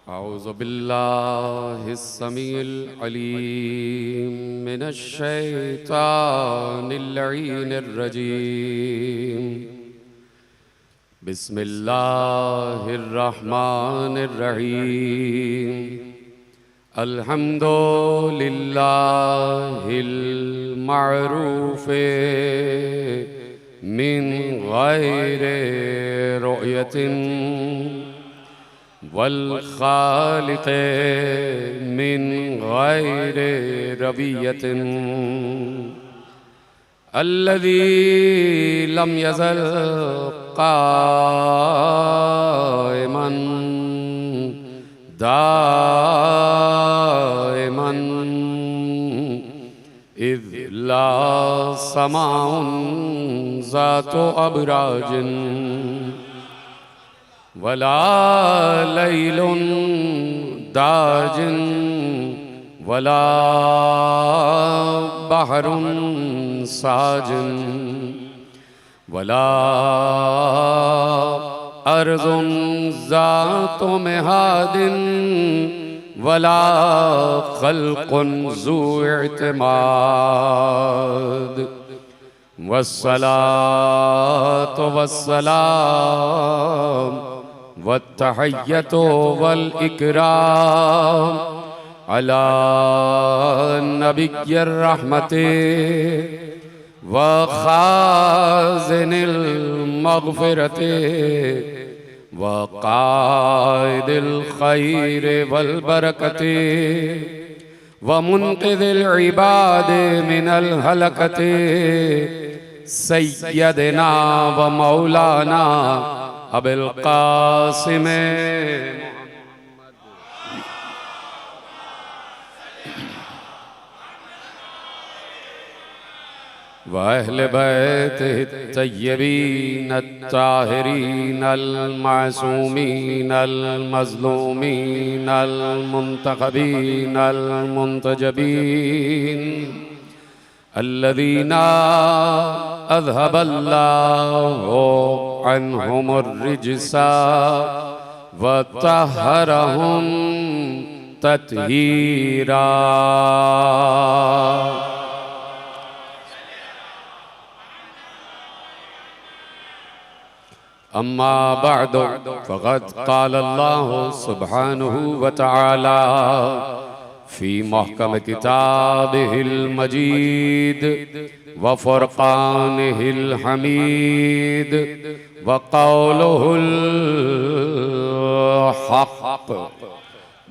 औज़ु बिल्लाहिस्समीइल अलीम मिनश्शैतानिर लईनिर रजीम। बिस्मिल्लाहिर रहमानिर रहीम। अल्हम्दुलिल्लाहिल मअरूफ़े मिन गैरि रुयतिन वल खालिक़े मिन गैरि रबियतिन अल्लज़ी लम यज़ल क़ाइमन दाइमन इज़ ला समाउन ज़ातु अबराजिन वला लैलुन दाजिन वला बहरुन साजिन वला अर्ज़ुन ज़ातु मिहादिन वला खल्क़ुन ज़ू इत्माद वस्सलातु वस्सलाम वत्तहिय्यतु वल इकराम अला नबिय्यर रहमति व खाज़िनिल मग़फ़िरति व क़ाइदिल ख़ैर वल बरकति व मुन्क़िज़िल इबाद मिनल हलकति सय्यदना व मौलाना अबुल क़ासिम व अहले बैतिहि तय्यबीन अत्ताहिरीन अल-मासूमीन अल-मज़लूमीन अल-मुंतखबीन अल-मुंतजबीन अल्लज़ीना अज़हबल्लाहु अन्हुमुर रिज्सा व तहहरहुम तत्हीरा। अम्मा बअद फ़क़द क़ाल अल्लाहु सुब्हानहु व तआला फ़ी महकम किताबिहिल मजीद व फ़ुरक़ानिहिल हमीद व क़ौलुहुल हक़।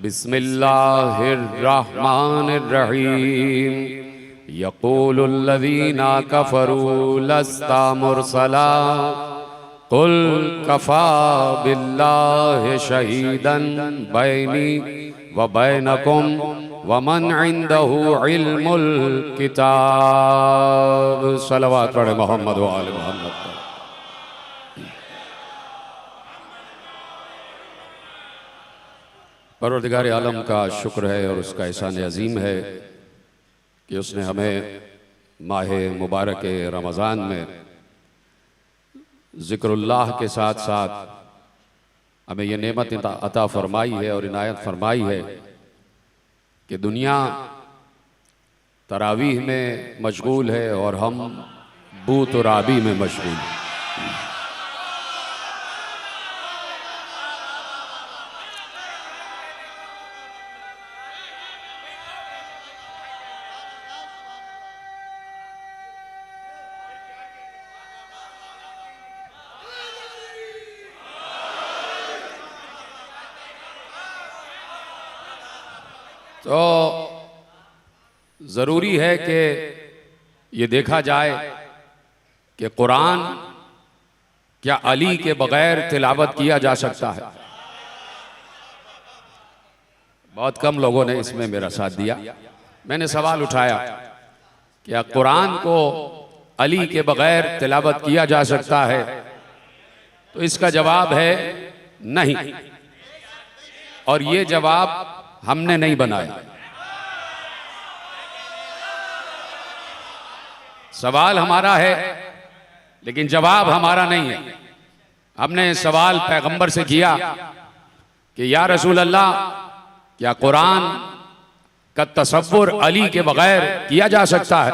बिस्मिल्लाहिर रहमानिर रहीम। यक़ूलुल लज़ीना कफ़रू लस्ता मुरसला कुल कफ़ा बिल्लाहि शहीदन बैनी व बैनकुम व मन इंदहु इल्मुल किताब। सलवात पढ़े मोहम्मद व आले मोहम्मद। परवरदिगार आलम का शुक्र है और उसका एहसान अजीम है कि उसने हमें माह मुबारक रमज़ान में ज़िक्रुल्लाह के साथ साथ हमें यह नेमत अता फरमाई है और इनायत फरमाई है कि दुनिया तरावीह में मशगूल है और हम बूत राबी में मशगूल हैं। तो ज़रूरी है कि ये देखा जाए कि कुरान क्या अली के बगैर तिलावत किया जा सकता है। बहुत कम लोगों ने इसमें मेरा साथ दिया। मैंने सवाल उठाया क्या कुरान को अली के बगैर तिलावत किया जा सकता है, तो इसका जवाब है नहीं। और ये जवाब हमने नहीं बनाया। सवाल हमारा है लेकिन जवाब हमारा नहीं है। हमने सवाल पैगंबर से किया कि या रसूल अल्लाह, क्या कुरान का तसव्वुर अली के बगैर किया जा सकता है?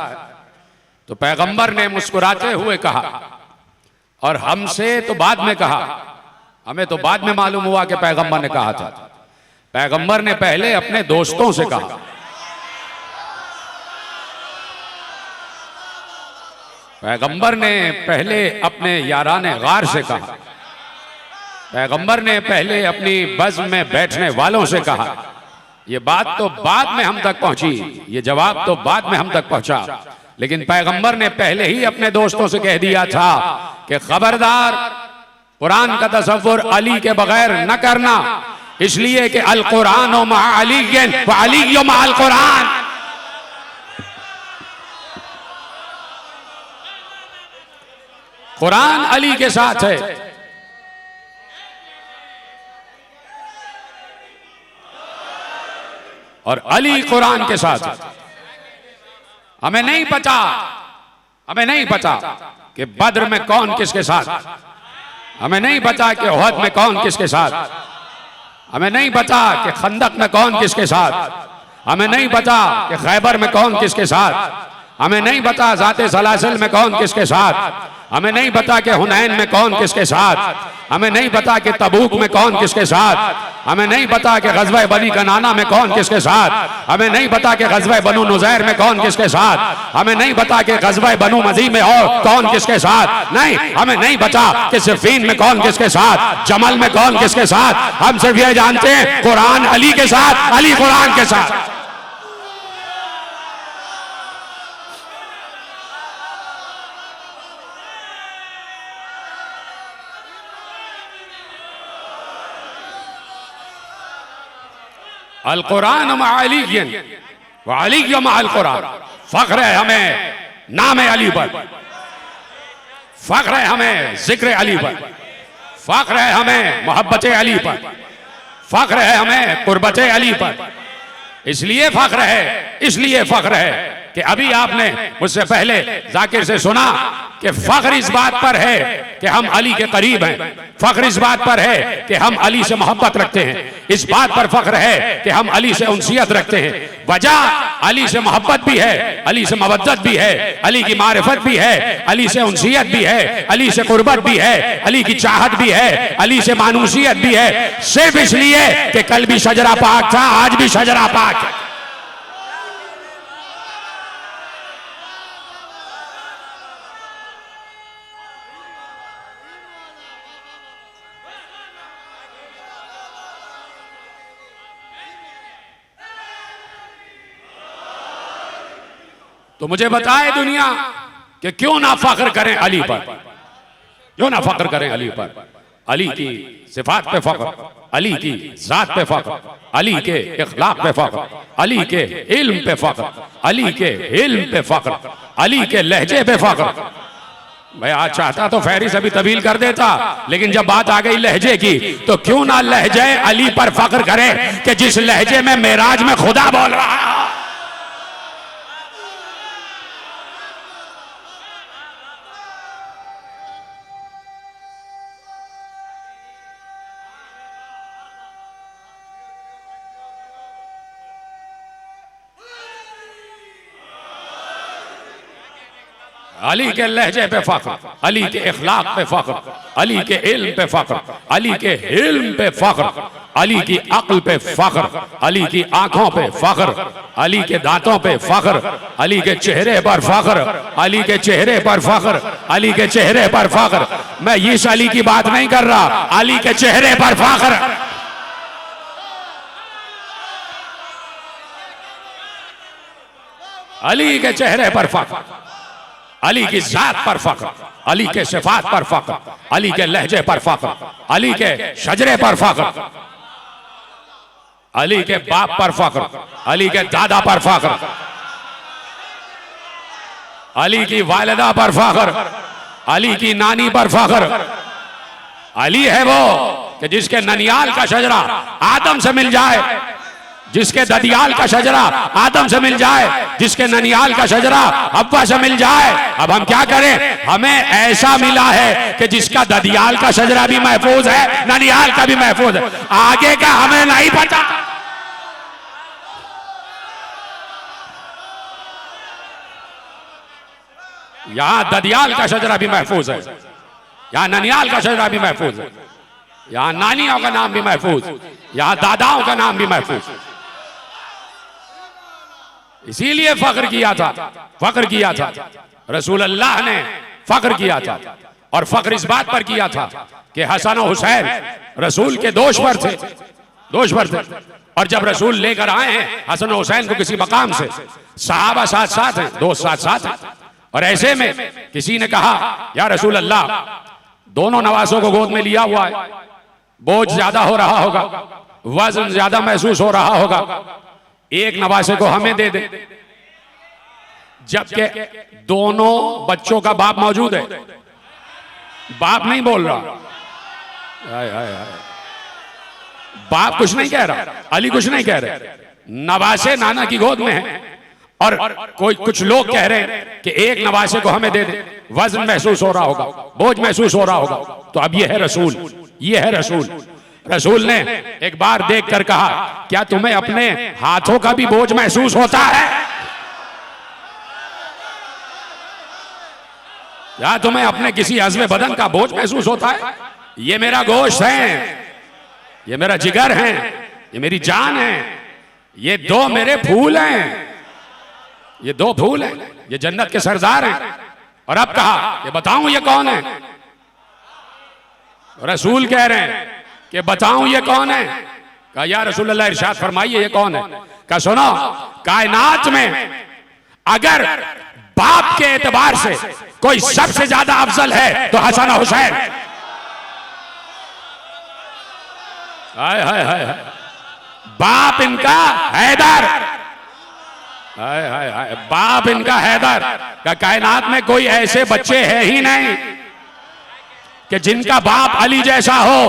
तो पैगंबर ने मुस्कुराते हुए कहा, और हमसे तो बाद में कहा, हमें तो बाद में मालूम हुआ कि पैगंबर ने कहा था। पैगंबर ने पहले अपने दोस्तों से कहा, पैगंबर ने पहले अपने याराने गार से कहा, पैगंबर ने पहले अपनी बज़्म में बैठने वालों से कहा। ये बात तो बाद में हम तक पहुंची, ये जवाब तो बाद में हम तक पहुंचा, लेकिन पैगंबर ने पहले ही अपने दोस्तों से कह दिया था कि खबरदार, कुरान का तसव्वुर अली के बगैर न करना, इसलिए कि अल कुरान व मा अलीयन व अली मा अल कुरान। कुरान अली के साथ है, और अली कुरान के साथ है। हमें नहीं पता कि बद्र में कौन किसके साथ, हमें नहीं पता कि उहद में कौन किसके साथ, हमें नहीं पता कि खंदक में कौन किसके साथ, हमें नहीं पता कि खैबर में कौन किसके साथ, हमें नहीं पता ज़ाते सलासिल में कौन किसके साथ, हमें नहीं पता कि हुनैन में कौन किसके साथ, हमें नहीं पता कि तबूक में कौन किसके साथ, हमें नहीं पता कि ग़ज़वा बनी कनाना में कौन किसके साथ, हमें नहीं पता कि ग़ज़वा बनु नुज़ैर में कौन किसके साथ, हमें नहीं पता कि ग़ज़वा बनु मज़ी में और कौन किसके साथ, नहीं, हमें नहीं पता कि सिफ़ीन में कौन किसके साथ, जमल में कौन किसके साथ। हम सिर्फ ये जानते हैं कुरान अली के साथ, अली कुरान के साथ। अल कुरान मा अलीयन व अली मा अल कुरान। फख्र है हमें नाम अली पर, फख्र है हमें जिक्र अली पर, फख्र है हमें मोहब्बत अली पर, फख्र है हमें कुर्बत अली पर। इसलिए फख्र है कि अभी आपने मुझसे पहले जाकिर से सुना कि फख्र इस बात पर है कि हम अली के करीब हैं, फख्र इस बात पर है कि हम अली से मोहब्बत रखते हैं, इस बात पर फख्र है कि हम अली से उनसियत रखते हैं। वजह अली से मोहब्बत भी है, अली से मवद्दत भी है, अली की मारिफत भी है, अली से उनसियत भी है, अली से कुर्बत भी है, अली की चाहत भी है, अली से मानूसियत भी है, सिर्फ इसलिए कि कल भी शजरा पाक था, आज भी शजरा पाक है। तो मुझे बताए दुनिया कि क्यों ना फख्र करें अली पर, क्यों ना फख्र करें अली पर। अली की सिफात पे फख्र, अली की जात पे फख्र, अली के इखलाक पे फख्र, अली के इल्म पे फख्र, अली के इल्म पे फख्र, अली के लहजे पे फख्र। मैं आज चाहता तो फहरिस्त अभी तवील कर देता, लेकिन जब बात आ गई लहजे की तो क्यों ना लहजे अली पर फख्र करें कि जिस लहजे में मेराज में खुदा बोल रहा है। अली के लहजे पे फख्र, अली के इखलाक पे फख्र, अली के इल्म पे फख्र, अली के इल्म पे फख्र, अली की अक्ल पे फख्र, अली की आंखों पे फख्र, अली के दांतों पे फख्र, अली के चेहरे पर फख्र, अली के चेहरे पर फख्र, अली के चेहरे पर फख्र। मैं इस अली की बात नहीं कर रहा, अली के चेहरे पर फख्र। अली के चेहरे पर फख्र, अली की जात पर फख्र, अली के सिफात पर फख्र, अली के लहजे पर फख्र, अली के शजरे पर फख्र, अली के बाप पर फख्र, अली के दादा पर फख्र, अली की वालिदा पर फख्र, अली की नानी पर फख्र। अली है वो कि जिसके ननियाल का शजरा आदम से मिल जाए, जिसके ददियाल का शजरा आदम से मिल जाए, जिसके ननियाल का शजरा हव्वा से मिल जाए। अब हम क्या करें? हमें ऐसा मिला है कि जिसका ददियाल का शजरा भी महफूज है, ननियाल का भी महफूज है, आगे का हमें नहीं पता। यहां ददियाल का शजरा भी महफूज है, यहां ननियाल का शजरा भी महफूज है, यहां नानियों का नाम भी महफूज, यहां दादाओं का नाम भी महफूज। इसीलिए फख्र किया था, फख्र किया था रसूल अल्लाह ने, फख्र किया था। और फख्र इस बात पर किया था कि हसन और हुसैन रसूल के दोष पर थे, दोष पर थे। और जब रसूल लेकर आए हैं हसन और हुसैन को किसी मकाम से, सहाबा साथ साथ हैं, दोस्त साथ साथ हैं, और ऐसे में किसी ने कहा या रसूल अल्लाह, दोनों नवासों को गोद में लिया हुआ है, बोझ ज्यादा हो रहा होगा, वजन ज्यादा महसूस हो रहा होगा, एक नवासे को हमें दे दे। जबकि दोनों बच्चों का बाप मौजूद है, बाप नहीं बोल रहा, हाय हाय हाय, बाप कुछ नहीं कह रहा, अली कुछ नहीं कह रहे, नवासे नाना की गोद में है। और कोई कुछ लोग कह रहे हैं कि एक नवासे को हमें दे दे, वजन महसूस हो रहा होगा, बोझ महसूस हो रहा होगा। तो अब ये है रसूल, ये है रसूल। रसूल ने एक बार देखकर कहा, क्या तुम्हें अपने हाथों का भी बोझ महसूस होता है? क्या तुम्हें अपने किसी अज़्म बदन का बोझ महसूस होता है? ये मेरा गोश्त है, ये मेरा जिगर है, ये मेरी जान है, ये दो मेरे फूल हैं, ये दो फूल हैं, ये जन्नत के सरदार हैं। और अब कहा कि बताऊं ये कौन है? रसूल कह रहे हैं कि बताऊं ये कौन है? कहा या रसूल अल्लाह इरशाद फरमाइए ये कौन है? कहा सुनो, कायनात में अगर बाप के एतबार से कोई सबसे ज्यादा अफजल है तो हसन हुसैन। हाय हाय हाय, बाप इनका हैदर, हाय हाय हाय, बाप इनका हैदर। का कायनात में कोई ऐसे बच्चे हैं ही नहीं कि जिनका बाप अली जैसा हो।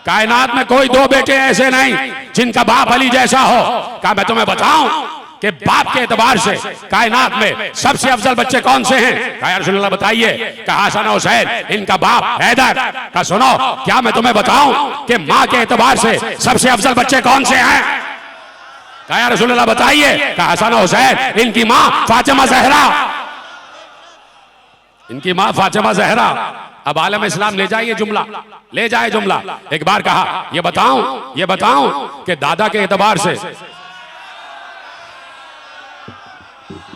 कायनात में कोई दो बेटे ऐसे नहीं जिनका बाप अली जैसा हो। क्या मैं तुम्हें बताऊं कि बाप के एतबार से कायनात में सबसे अफजल बच्चे कौन से हैं? कहा या रसूल अल्लाह बताइए। कहा हसन हुसैन, इनका बाप हैदर। कहा सुनो, क्या मैं तुम्हें बताऊं कि माँ के एतबार से सबसे अफजल बच्चे कौन से हैं? कहा या रसूल अल्लाह बताइए। कहा हसन हुसैन, इनकी माँ फातिमा जहरा, इनकी माँ फातिमा जहरा। अब आलम इस्लाम ले जाइए जुमला, ले जाए जुमला। एक बार कहा ये बताऊं कि दादा के एतबार से,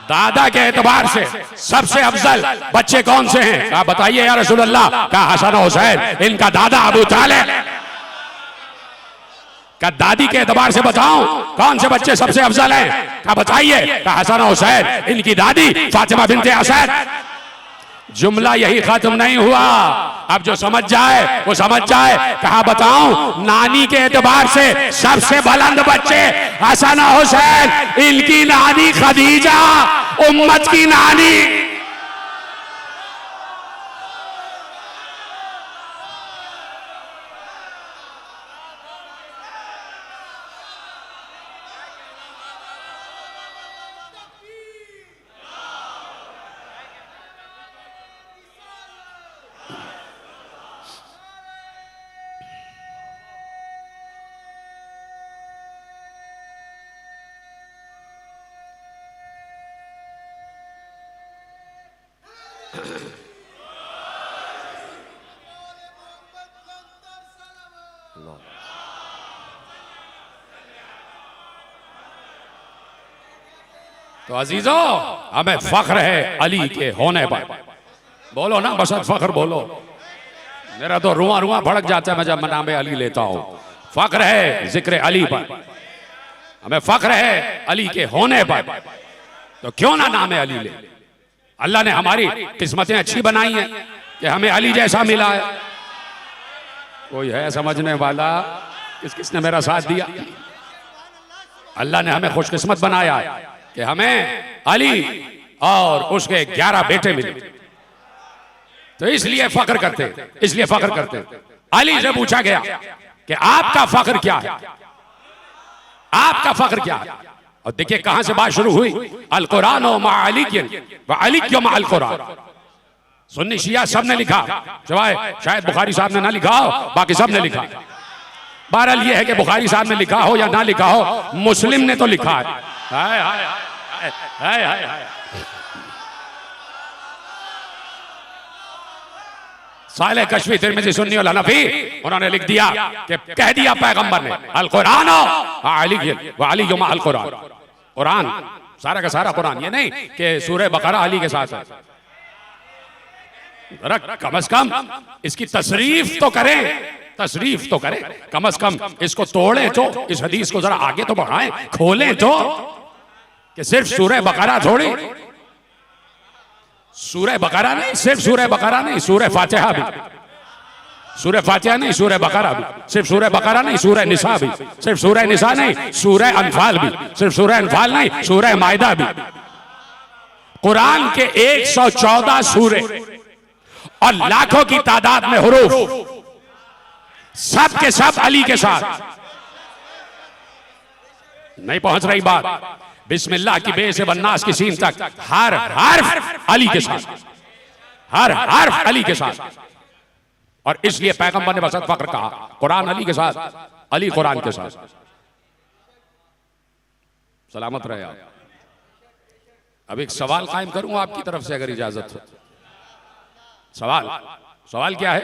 दादा के एतबार से सबसे अफजल बच्चे कौन से हैं? कहा बताइए या रसूल अल्लाह। कहा हसन हुसैन, इनका दादा अबू तालिब। कहा दादी के एतबार से बताऊं कौन से बच्चे सबसे अफजल हैं? कहा बताइए। कहा हसन हुसैन, इनकी दादी फातिमा बिन्ते असद। जुमला यही खत्म नहीं हुआ, अब जो समझ जाए वो समझ जाए। कहा बताऊं, नानी के एतबार से सबसे बुलंद बच्चे हसन हुसैन, इनकी नानी खदीजा, उम्मत की नानी। तो अजीजों, हमें फख्र है अली के होने पर। बोलो ना बसत फख्र बोलो। मेरा तो रुआ रुआ भड़क जाता है मैं जब नाम अली लेता हूं। फख्र है जिक्र अली पर, हमें फख्र है अली के होने पर। तो क्यों ना नाम अली ले? अल्लाह ने हमारी किस्मतें अच्छी बनाई हैं कि हमें अली जैसा मिला है। कोई है समझने वाला? किसने मेरा साथ दिया? अल्लाह ने हमें खुशकिस्मत बनाया है कि हमें अली और उसके 11 बेटे मिले। तो इसलिए फख्र करते, इसलिए फख्र करते। अली से पूछा गया कि आपका फख्र क्या है? आपका फख्र क्या है? और देखिए कहां से बात शुरू हुई, अल कुरान व अली अल कुरान। सुन्नी शिया सब ने लिखा, सिवाय शायद बुखारी साहब ने ना लिखा हो, बाकी सब ने लिखा। बहरहाल ये है कि बुखारी साहब ने लिखा हो या ना लिखा हो, मुस्लिम ने तो लिखा है। हाय हाय हाय हाय हाय हाय। साले कश्मी तिरमिज़ी सुन्नी और हनफी उन्होंने लिख दिया कि कह दिया पैगंबर ने अल कुरान अली अल कुरान। कुरान सारा का सारा कुरान, ये नहीं कि सूरह बकरा अली के साथ है। कम से कम इसकी तशरीफ तो करें, तशरीफ तो करें, कम से कम इसको तोड़े तो, इस हदीस को जरा आगे तो बढ़ाएं, खोलें तो, कि सिर्फ सूरह बकरा थोड़ी, सूरह बकरा नहीं, सिर्फ सूरह बकरा नहीं, सूरह फातिहा भी, सूरह फातिहा नहीं, सूरह बकरा भी, सिर्फ सूरह बकरा नहीं, सूरह निसा भी, सिर्फ सूरह निसा नहीं, सूरह अनफाल भी, सिर्फ सूरह अनफाल नहीं, सूरह मायदा भी। कुरान के 114 सूरे और लाखों की तादाद में हुरूफ, सब के सब अली के साथ। नहीं पहुंच रही बात? बिस्मिल्लाह की बे से बन्नास की सीन तक हर हर्फ अली के साथ, हर हर्फ अली के साथ। और इसलिए पैगंबर ने बसत फख्र कहा, कुरान अली के साथ, अली कुरान के साथ। सलामत रहे आप। अब एक सवाल कायम करूं आपकी तरफ से, अगर इजाजत हो। सवाल क्या है?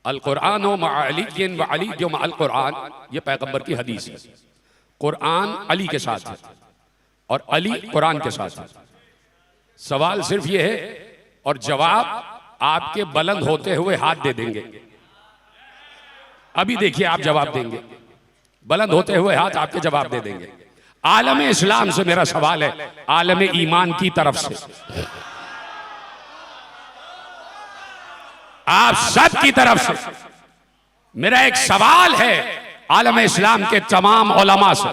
अल कुरान व अली अल कुरान, ये पैगंबर की हदीस है। कुरान अली के साथ है और अली कुरान के साथ है। सवाल सिर्फ ये है और जवाब आपके बुलंद होते हुए हाथ दे देंगे। अभी देखिए आप जवाब देंगे, बुलंद होते हुए हाथ आपके जवाब दे देंगे। आलम इस्लाम से मेरा सवाल है, आलम ईमान की तरफ से, आप सब की तरफ से मेरा एक सवाल है आलम इस्लाम के तमाम उलमा से।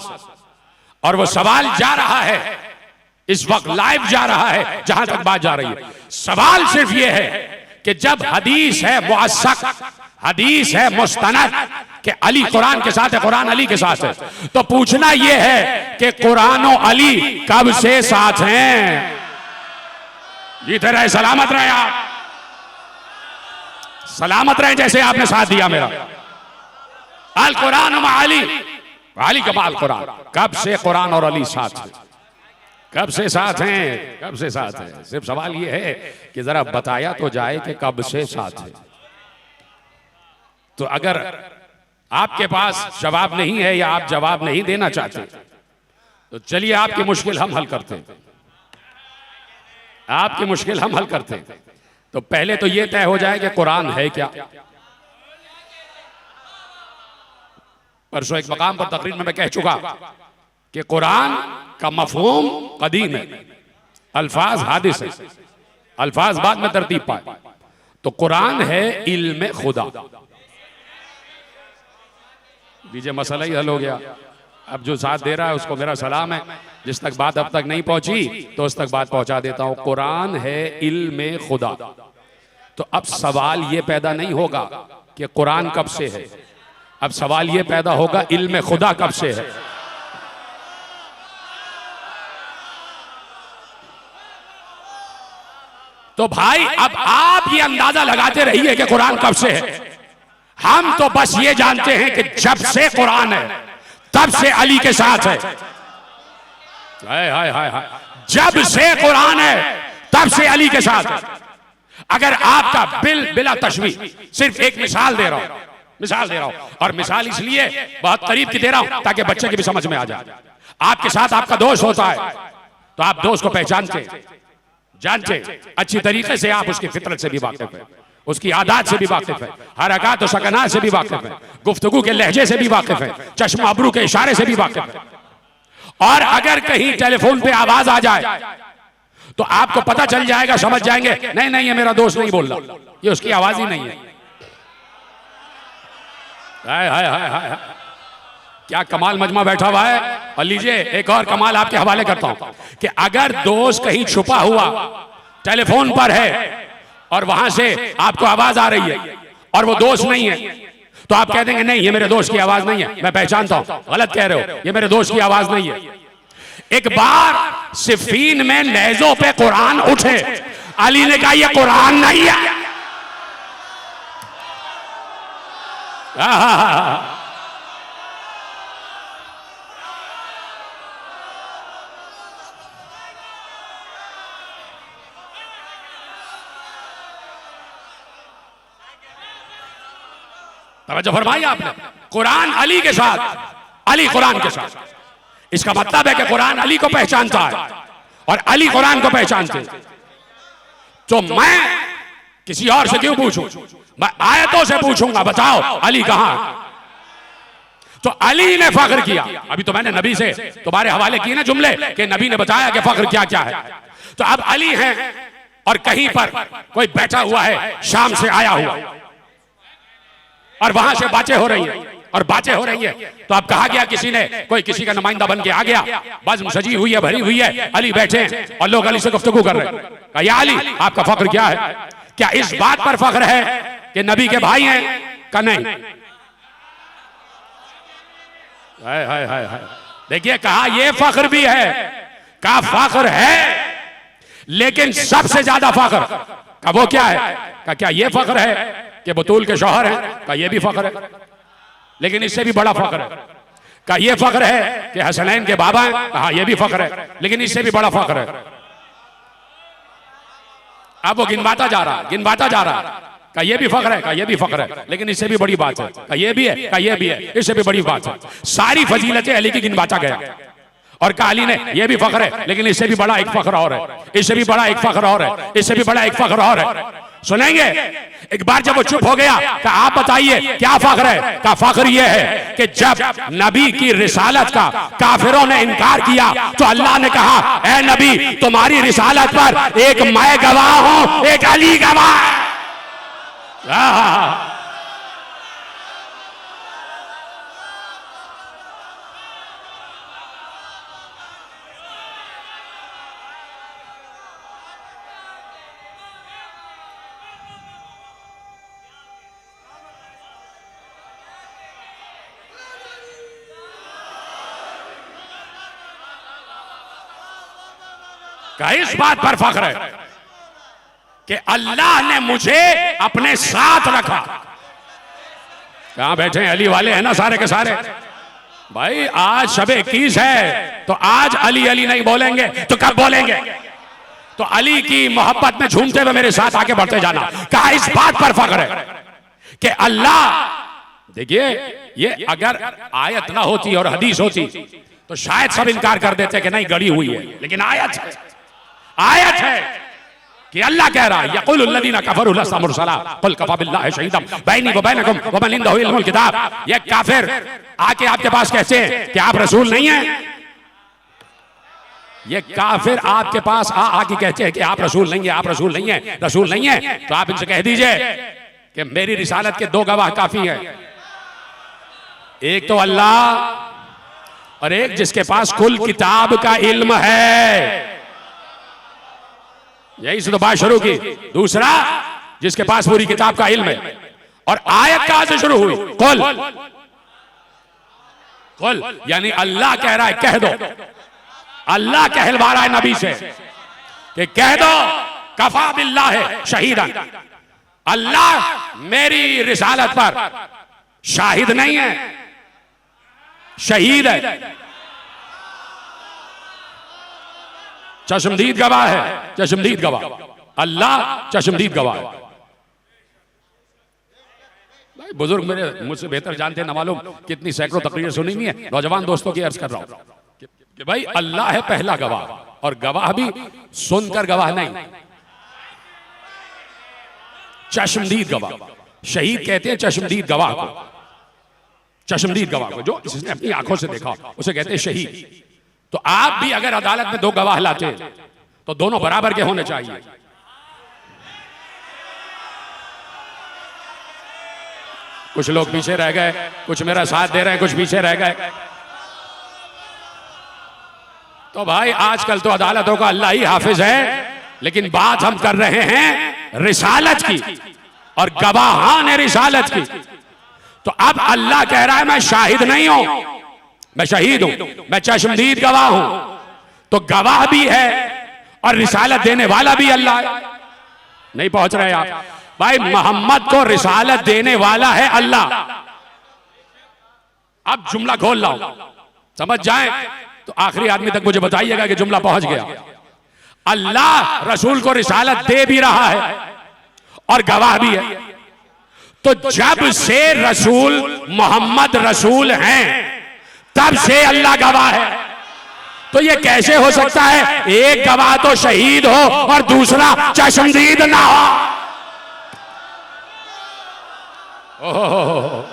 और वो सवाल जा रहा है, इस वक्त लाइव जा रहा है, जहां तक बात जा रही है। सवाल सिर्फ ये है कि जब हदीस है मुअस्सक, हदीस है मुस्तनद कि अली कुरान के साथ है, कुरान अली के साथ है, तो पूछना ये है कि कुरान और अली कब से साथ हैं? जीते रहे, सलामत रहे आप, सलामत रहे जैसे आपने साथ दिया मेरा। अल कुरान व अली, अली के बाद कुरान, कब से कुरान और अली साथ हैं? कब से साथ हैं? कब से साथ हैं? सिर्फ सवाल ये है कि जरा बताया तो जाए कि कब से साथ है। तो अगर आपके पास जवाब नहीं है या आप जवाब नहीं देना चाहते, तो चलिए आपकी मुश्किल हम हल करते हैं, आपकी मुश्किल हम हल करते हैं। तो पहले तो यह तय हो जाए कि कुरान है क्या। परसों एक मकाम पर तकरीर में मैं कह चुका कि कुरान का मफहूम कदीम है, अल्फाज हादिस है, अल्फाज बाद में तरतीब पाए। तो कुरान है इल्म खुदा। दीजिए, मसला ही हल हो गया। अब जो साथ दे रहा है उसको मेरा सलाम है, जिस तक बात अब तक नहीं पहुंची तो उस तक बात पहुंचा देता हूं। कुरान है इल्म खुदा। तो अब सवाल ये पैदा नहीं होगा कि कुरान कब से है, अब सवाल ये पैदा होगा इल्म खुदा कब से है। तो भाई अब आप ये अंदाजा लगाते रहिए कि कुरान कब से है। हम तो बस ये जानते हैं कि जब से कुरान है तब से अली के साथ है। हाय हाय हाय हाय, जब से कुरान है तब से अली के साथ है। अगर आपका बिला तशबीह सिर्फ एक मिसाल दे रहा हूं, और मिसाल इसलिए बहुत करीब की दे रहा हूं ताकि बच्चे की भी समझ में आ जाए। आपके साथ आपका दोस्त होता है तो आप दोस्त को पहचानते, जानते अच्छी तरीके से, आप उसकी फितरत से भी वाकिफ है, उसकी आदत से भी वाकिफ है, हरकत और सकनात से भी वाकिफ है, गुफ्तगू के लहजे से भी वाकिफ है, चश्मा अबरू के इशारे से भी वाकिफ है। और अगर कहीं टेलीफोन पे आवाज आ जाए तो आपको पता चल जाएगा, समझ जाएंगे नहीं नहीं ये मेरा दोस्त नहीं बोल रहा, ये उसकी आवाज ही नहीं है। हाय हाय हाय हाय, क्या कमाल मजमा बैठा हुआ है। और लीजिए एक और कमाल आपके हवाले करता हूं कि अगर दोस्त कहीं छुपा हुआ टेलीफोन पर है और वहां से आपको आवाज आ रही है और वो दोस्त नहीं है, तो आप कह देंगे नहीं ये मेरे दोस्त की आवाज नहीं है, मैं पहचानता हूं, गलत कह रहे हो, ये मेरे दोस्त की आवाज नहीं है। एक बार सिफीन में नेज़ों पे कुरान उठे, अली ने कहा ये कुरान नहीं है। तवज्जो फरमाई आपने, कुरान अली के साथ, अली कुरान के साथ। इसका मतलब है कि कुरान अली को पहचानता है और अली कुरान को पहचानते हैं। तो मैं किसी और से क्यों पूछूं, मैं आयतों से पूछूंगा, बताओ अली कहां। तो अली ने फख्र किया। अभी तो मैंने नबी से तुम्हारे हवाले किए ना जुमले कि नबी ने बताया कि फख्र क्या क्या है। तो अब अली हैं और कहीं पर कोई बैठा हुआ है, शाम से आया हुआ, और वहां से बातें हो रही है और बातें हो रही है। तो अब कहा गया किसी ने, कोई किसी का नुमाइंदा बन के आ गया, बज़्म सजी हुई है, भरी हुई है, अली बैठे हैं और लोग अली से गुफ्तगू कर रहे हैं। कहा या अली आपका फख्र क्या है, क्या इस बात पर फख्र है कि नबी के भाई हैं? का नहीं। हाय हाय हाय हाय, देखिए कहा ये फख्र भी है, कहा फख्र है, लेकिन सबसे ज्यादा फख्र का वो क्या है, का क्या ये फख्र है कि बतूल के शौहर हैं? का ये भी फख्र है, लेकिन इससे भी बड़ा फख्र है। का ये फख्र है कि हसनैन के बाबा हैं? कहा ये भी फख्र है, लेकिन इससे भी बड़ा फख्र है। अब वो गिनवाता जा रहा, गिनवाता जा रहा। का ये भी फख्र है, का ये भी फख्र है, लेकिन इससे भी बड़ी बात है। का ये भी है, का ये भी है, इससे भी बड़ी बात है। सारी फजीलतें अली की गिनवाता गया और कहा अली ने ये भी फख्र है, लेकिन इससे भी बड़ा एक फख्र और है, इससे भी बड़ा एक फख्र और है, इससे भी बड़ा एक फख्र और है। सुनेंगे? एक बार जब वो चुप हो गया, कहा आप बताइए क्या फख्र है? का फख्र ये है कि जब नबी की रिसालत का काफिरों ने इनकार किया तो अल्लाह ने कहा ऐ नबी तुम्हारी रिसालत पर एक मैं गवाह हूं, एक अली गवाह। इस बात पर फख्र है कि अल्लाह ने मुझे अपने साथ रखा। कहां बैठे हैं अली वाले, हैं ना सारे के सारे? भाई आज शब 21 है तो आज अली अली नहीं बोलेंगे तो कब बोलेंगे? तो अली की मोहब्बत में झूमते हुए मेरे साथ आगे बढ़ते जाना। कहा इस बात पर फख्र है कि अल्लाह, देखिए ये अगर आयत ना होती और हदीस होती तो शायद सब इनकार कर देते कि नहीं गड़ी हुई है, लेकिन आयत है, आयत है कि अल्लाह कह रहा है यक़ूलुल्लज़ीना कफ़रू लस्ता मुरसला क़ुल कफ़ा बिल्लाहि शहीदन बैनी व बैनकुम व मन इंदहु इल्मुल किताब। ये काफिर आके आपके पास कहते हैं कि आप रसूल नहीं हैं। ये काफिर आपके पास आके कहते हैं कि आप रसूल नहीं है, आप रसूल नहीं है, रसूल नहीं है। तो आप इनसे कह दीजिए कि मेरी रिसालत के दो गवाह काफी हैं, एक तो अल्लाह और एक जिसके पास कुल किताब का इल्म है। यही से तो बात शुरू की। दूसरा जिसके पास पूरी किताब का इल्म है। और आयत कहां से शुरू हुई? कुल, कुल यानी अल्लाह कह रहा है कह दो, अल्लाह कहलवा रहा है नबी से कि कह दो कफा बिल्लाहि शहीदन, अल्लाह मेरी रिसालत पर शाहिद नहीं है, शहीद है, चश्मदीद गवाह है, चश्मदीद गवाह, अल्लाह चश्मदीद गवाह है। भाई बुजुर्ग मेरे मुझसे बेहतर जानते हैं, ना मालूम कितनी सैकड़ों तकरीरें सुनी हुई है। नौजवान दोस्तों की अर्ज कर रहा हूं कि भाई अल्लाह है पहला गवाह, और गवाह भी सुनकर गवाह नहीं, चश्मदीद गवाह। शहीद कहते हैं चश्मदीद गवाह को, चश्मदीद गवाह को जो जिसने अपनी आंखों से देखा उसे कहते हैं शहीद। तो आप भी अगर अदालत में दो गवाह लाते तो दोनों बराबर के होने चाहिए। कुछ लोग पीछे रह गए, कुछ मेरा साथ दे रहे हैं, कुछ पीछे रह गए। तो भाई आजकल तो अदालतों का अल्लाह ही हाफिज है, लेकिन बात हम कर रहे हैं रिसालत की और गवाहान रिसालत की। तो अब अल्लाह कह रहा है मैं शाहिद नहीं हूं, मैं शहीद हूं, मैं चश्मदीद गवाह हूं। तो गवाह भी है और रिसालत देने वाला भी अल्लाह है। नहीं पहुंच रहे आप भाई? मोहम्मद को रिसालत देने वाला है अल्लाह। अब जुमला खोल रहा हूं, समझ जाएं तो आखिरी आदमी तक मुझे बताइएगा कि जुमला पहुंच गया। अल्लाह रसूल को रिसालत दे भी रहा है और गवाह भी है। तो जब से रसूल मोहम्मद रसूल हैं तब से अल्लाह गवाह है। तो ये कैसे हो सकता है एक गवाह तो शहीद हो और दूसरा चश्मदीद ना हो? ओह,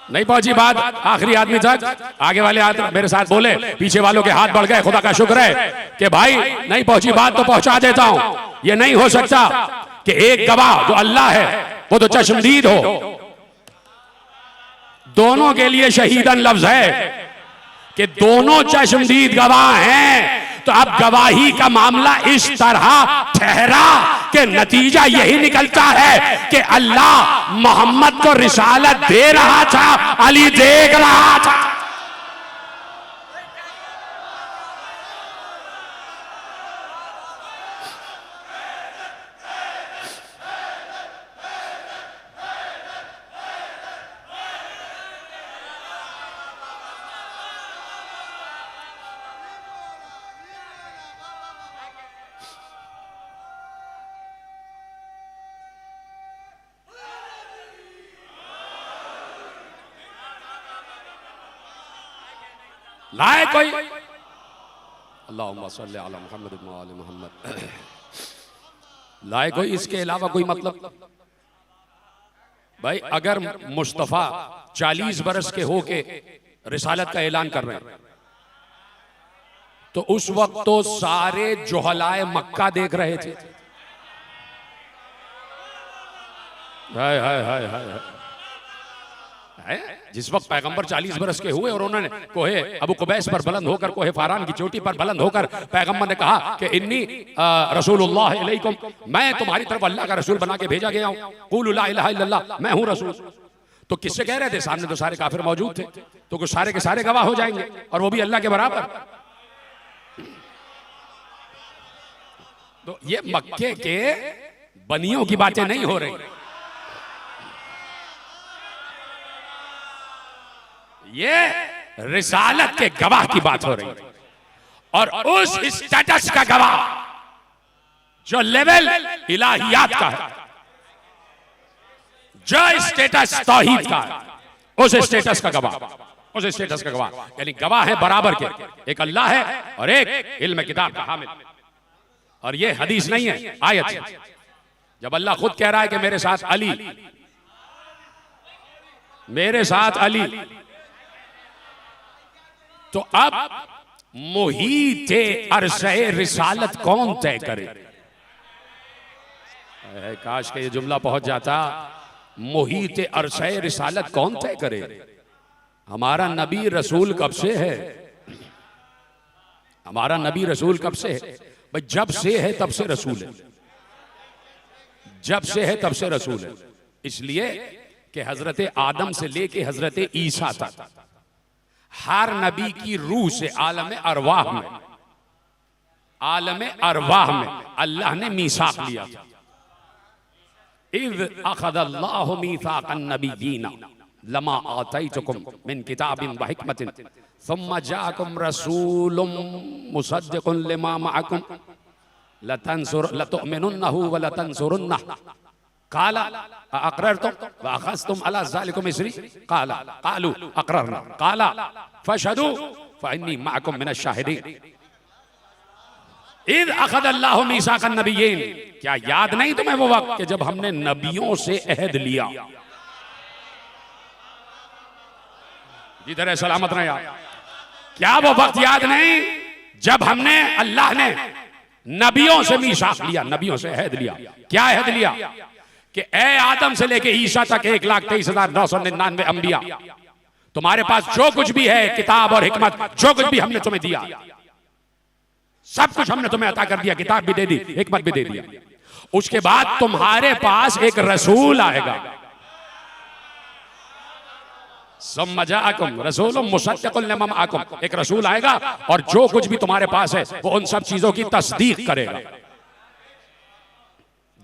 नहीं पहुंची बात आखिरी आदमी तक। आगे वाले मेरे साथ बोले, पीछे वालों के हाथ बढ़ गए। खुदा का शुक्र है कि भाई नहीं पहुंची बात तो पहुंचा देता हूं। ये नहीं हो सकता कि एक गवाह जो अल्लाह है वो तो चश्मदीद हो। दोनों के लिए शहीदन लफ्ज है कि दोनों चश्मदीद गवाह हैं। तो अब गवाही का मामला इस तरह ठहरा कि नतीजा यही निकलता है कि अल्लाह मोहम्मद को रिसालत दे रहा था, अली देख रहा था। लाए कोई अल्लाहुम्मा सल्ली अला मुहम्मद व आले मुहम्मद, लाए कोई इसके अलावा कोई मतलब? भाई अगर मुस्तफा 40 बरस के होके रिसालत का ऐलान कर रहे हैं तो उस वक्त तो सारे जोहलाए मक्का देख रहे थे। हाय हाय हाय हाय। जिस वक्त पैगंबर 40 बरस के हुए और उन्होंने कोहे अबू कुबैस पर बुलंद होकर, कोहे फारान की चोटी पर बुलंद होकर पैगंबर ने कहा कि इन्नी रसूलुल्लाह इलैकुम, मैं तुम्हारी तरफ अल्लाह का रसूल बना के भेजा गया हूं, क़ूलू ला इलाहा इल्लल्लाह, मैं हूं रसूल। तो किससे कह रहे थे? सामने तो सारे काफिर मौजूद थे, तो कुछ सारे के सारे गवाह हो जाएंगे और वो भी अल्लाह के बराबर। तो ये मक्के के बनियों की बातें नहीं हो रही, ये रिसालत के गवाह की बात हो रही है। और उस स्टेटस का गवाह जो लेवल इलाहियात का है, जो स्टेटस तौहीद का है, उस स्टेटस का गवाह, उस स्टेटस का गवाह यानी गवाह है बराबर के। एक अल्लाह है और एक इल्म किताब का हामिल। और ये हदीस नहीं है, आयत है। जब अल्लाह खुद कह रहा है कि मेरे साथ अली, मेरे साथ अली, तो अब मुहीते अरशे रिसालत कौन तय करे? काश के ये जुमला पहुंच जाता। मुहीते अरशे रिसालत कौन तय करे? हमारा नबी रसूल कब से है? हमारा नबी रसूल कब से है? भाई जब से है तब से रसूल है, जब से है तब से रसूल है। इसलिए कि हजरत आदम से लेके हजरत ईसा तक हर नबी की रूह से आलम अरवाह में, आलम अरवाह में अल्लाह ने मीसाक लिया था। इज़ अख़ज़ल्लाहु मीसाक़न नबिय्यीना लमा आतैतुकुम मिन किताबिन व हिकमतिन सुम्मा जाअकुम रसूलुम मुसद्दिक़ुन लिमा मअकुम लतुमिनुन्नहु व लतंसुरुन्नहु काला अक़ररतुम व अख़ज़्तुम अला ज़ालिकुम इसरी क़ालू अक़ररना काला फ़शहदू फ़इन्नी मअकुम मिनश शाहिदीन। इज़ अख़ज़ल्लाहु मीसाक़न नबिय्यीन, क्या याद नहीं तुम्हें वो वक्त कि जब हमने नबियों से अहद लिया? जिधर है सलामत रहे आप। क्या वो वक्त याद नहीं जब हमने, अल्लाह ने नबियों से मीसाक लिया, नबियों से अहद लिया? क्या अहद लिया? कि ए आदम से लेके ईसा तक 1,23,999 अंबिया, तुम्हारे पास जो कुछ भी है किताब और हिकमत, जो कुछ भी हमने तुम्हें दिया, सब कुछ हमने तुम्हें अता कर दिया, किताब भी दे दी, हिकमत भी दे दिया। उसके बाद तुम्हारे पास एक रसूल आएगा, एक रसूल आएगा और जो कुछ भी तुम्हारे पास है वो उन सब चीजों की तस्दीक करेगा।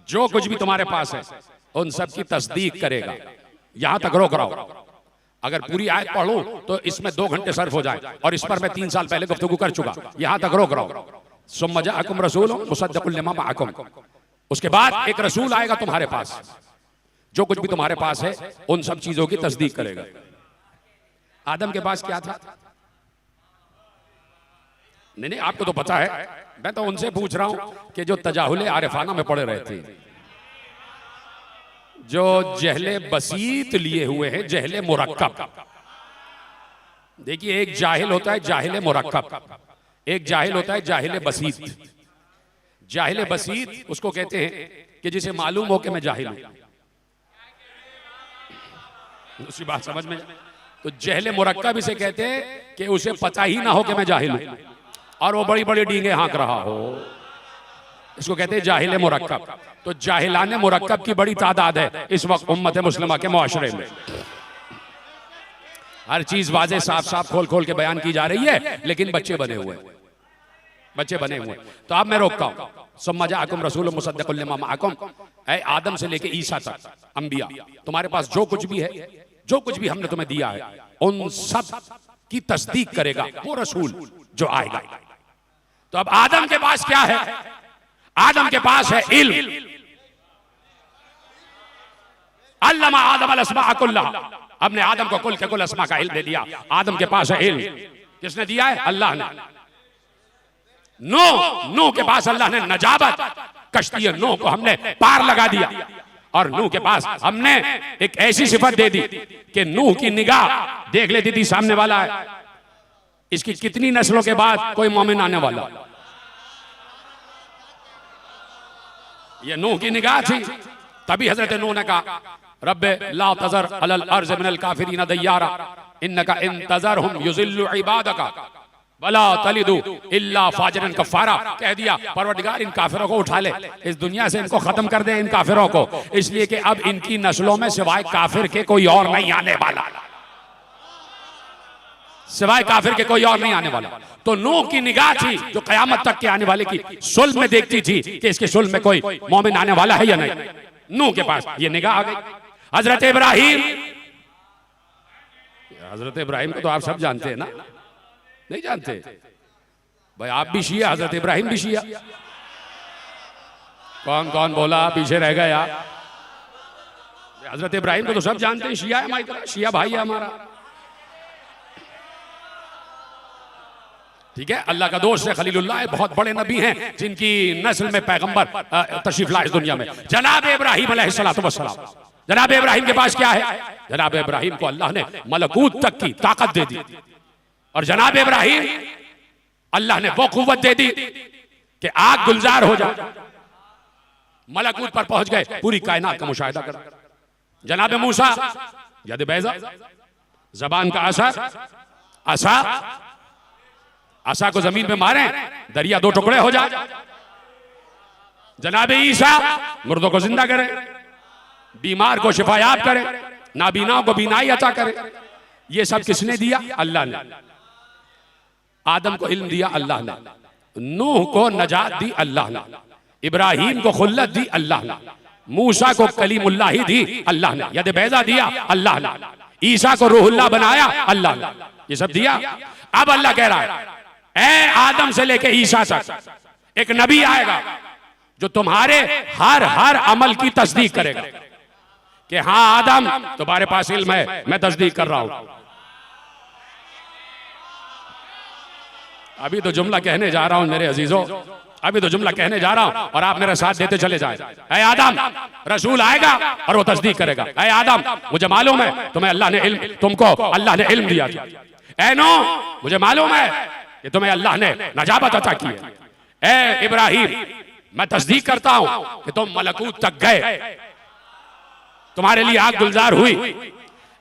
जो कुछ भी तुम्हारे पास है उन सब की तस्दीक करेगा। यहां तक रोक रहा हूं, अगर पूरी आयत पढ़ूं तो इसमें 2 घंटे सर्फ हो जाए, और इस पर मैं 3 साल पहले गुफ्तगू कर चुका। यहां तक रोक रहा हूं। सुम्मा जाअकुम रसूलुम मुसद्दिकुल लिमा मअकुम, उसके बाद एक रसूल आएगा तुम्हारे पास, जो कुछ भी तुम्हारे पास है उन सब चीजों की तस्दीक करेगा। आदम के पास क्या था? नहीं, आपको तो पता है, मैं तो उनसे पूछ रहा हूं कि जो तजाहुल आरिफाना में पढ़े रहे थे, जो जहले बसीत लिए हुए हैं, जहले मुरक्कब। देखिए, एक जाहिल होता है जाहिल मुरक्कब, एक जाहिल होता है जाहिल बसीत। जाहिल बसीत उसको कहते हैं कि जिसे मालूम हो कि मैं जाहिल हूं, दूसरी बात समझ में। तो जहले मुरक्कब इसे कहते हैं कि उसे पता ही ना हो कि मैं जाहिल हूं और वो बड़ी बड़ी डींगे हाँक रहा हो, इसको कहते हैं जाहिल मुरक्कब। तो जाहिलाने मुरक्कब की बड़ी तादाद है इस वक्त उम्मत मुस्लिमा के मुआशरे में। हर चीज वाज़े साफ साफ खोल खोल के बयान की जा रही है, लेकिन बच्चे बने हुए, बच्चे बने हुए। तो अब मैं रोकता हूं। सुम्मा जाअकुम रसूलुम मुसद्दिकुल लिमा मअकुम, ऐ आदम से लेके ईसा तक अंबिया, तुम्हारे पास जो कुछ भी है, जो कुछ भी हमने तुम्हें दिया है, उन सब की तस्दीक करेगा वो रसूल जो आएगा। तो अब आदम के पास क्या है? आदम के पास है इल्म। अल्लमा आदम अल अस्मा कुल्लहा, हमने आदम को कुल के कुल अस्मा का इल्म दे दिया। आदम के पास है इल्म। किसने दिया है? अल्लाह ने। नूह के पास अल्लाह ने नजाबत, कश्ती नूह को हमने पार लगा दिया, और नूह के पास हमने एक ऐसी सिफत दे दी कि नूह की निगाह देख लेती थी सामने वाला है, इसकी कितनी नस्लों के बाद कोई मोमिन आने वाला। ये नूह की निगाह थी। तभी हजरत नूह ने कहा, रब्बे ला तज़र अलल अर्ज़ मिनल काफिरीन दय्यारा इन्नका इन तज़रहुम युज़िल्लु इबादका वला तलिदु इल्ला फाजिरन कफ़ारा। कह दिया, परवरदिगार इन काफिरों को उठा ले, इस दुनिया से इनको खत्म कर दे, इन काफिरों को, इसलिए कि अब इनकी नस्लों में सिवाय काफिर के कोई और नहीं आने वाला, सिवाय काफिर के कोई और नहीं आने वाला। तो नूह की निगाह थी जो कयामत तक के आने वाले की सुल्ह में देखती थी कि इसके सुल्ह में कोई मोमिन आने वाला है या नहीं। नूह के पास ये निगाह आ गई। हजरत इब्राहिम, हजरत इब्राहिम को तो आप सब जानते हैं ना? नहीं जानते भाई? आप भी शिया, हजरत इब्राहिम भी शिया। कौन कौन बोला पीछे रह गया? हजरत इब्राहिम को तो सब जानते हैं, शिया है हमारी तरह, शिया भाई है हमारा। ठीक है, अल्लाह का दोस्त है, खलीलुल्लाह है, बहुत बड़े नबी हैं जिनकी नस्ल में पैगंबर तशरीफ लाए इस दुनिया में, जनाब इब्राहिम अलैहिस्सलातु वस्सलाम। जनाब इब्राहिम के पास क्या है? जनाब इब्राहिम को अल्लाह ने मलकूत तक की ताकत दे दी, और जनाब इब्राहिम अल्लाह ने वो कुव्वत दे दी कि आग गुलजार हो जाए, मलकूत पर पहुंच गए, पूरी कायनात का मुशाहिदा कर। जनाब मूसा यद बैजा, जबान का आसा आसा को जमीन पे मारे, दरिया 2 टुकड़े हो जाए। जनाब ईसा मुर्दों को जिंदा करे, बीमार को शिफायाब करे, नाबीनाओं को बीनाई अता करे। ये सब किसने दिया? अल्लाह ने। आदम को इल्म दिया अल्लाह ने, नूह को नजात दी अल्लाह ने, इब्राहिम को खुल्लत दी अल्लाह ने, मूसा को कलीमुल्लाह ही दी अल्लाह ने, यद बैजा दिया अल्लाह ने, ईसा को रूहुल्लाह बनाया अल्लाह ने, ये सब दिया। अब अल्लाह कह रहा है, ए आदम से लेके ईसा तक एक नबी आएगा जो तुम्हारे हर अमल की तस्दीक करेगा कि हाँ आदम तुम्हारे पास इल्म है, मैं तस्दीक कर रहा हूं। अभी तो जुमला कहने जा रहा हूं मेरे अजीजों, अभी तो जुमला कहने जा रहा हूं और आप मेरा साथ देते चले जाए। ऐ आदम, रसूल आएगा और वो तस्दीक करेगा। ऐ आदम, मुझे मालूम है तुम्हें अल्लाह ने इल्म, तुमको अल्लाह ने इल्म दिया था। ऐ नूह, मुझे मालूम है कि तुम्हें अल्लाह ने नजाबत अता की है। ऐ इब्राहिम, मैं तस्दीक करता हूं कि तुम मलकूत तक गए, तुम्हारे लिए आग गुलजार हुई।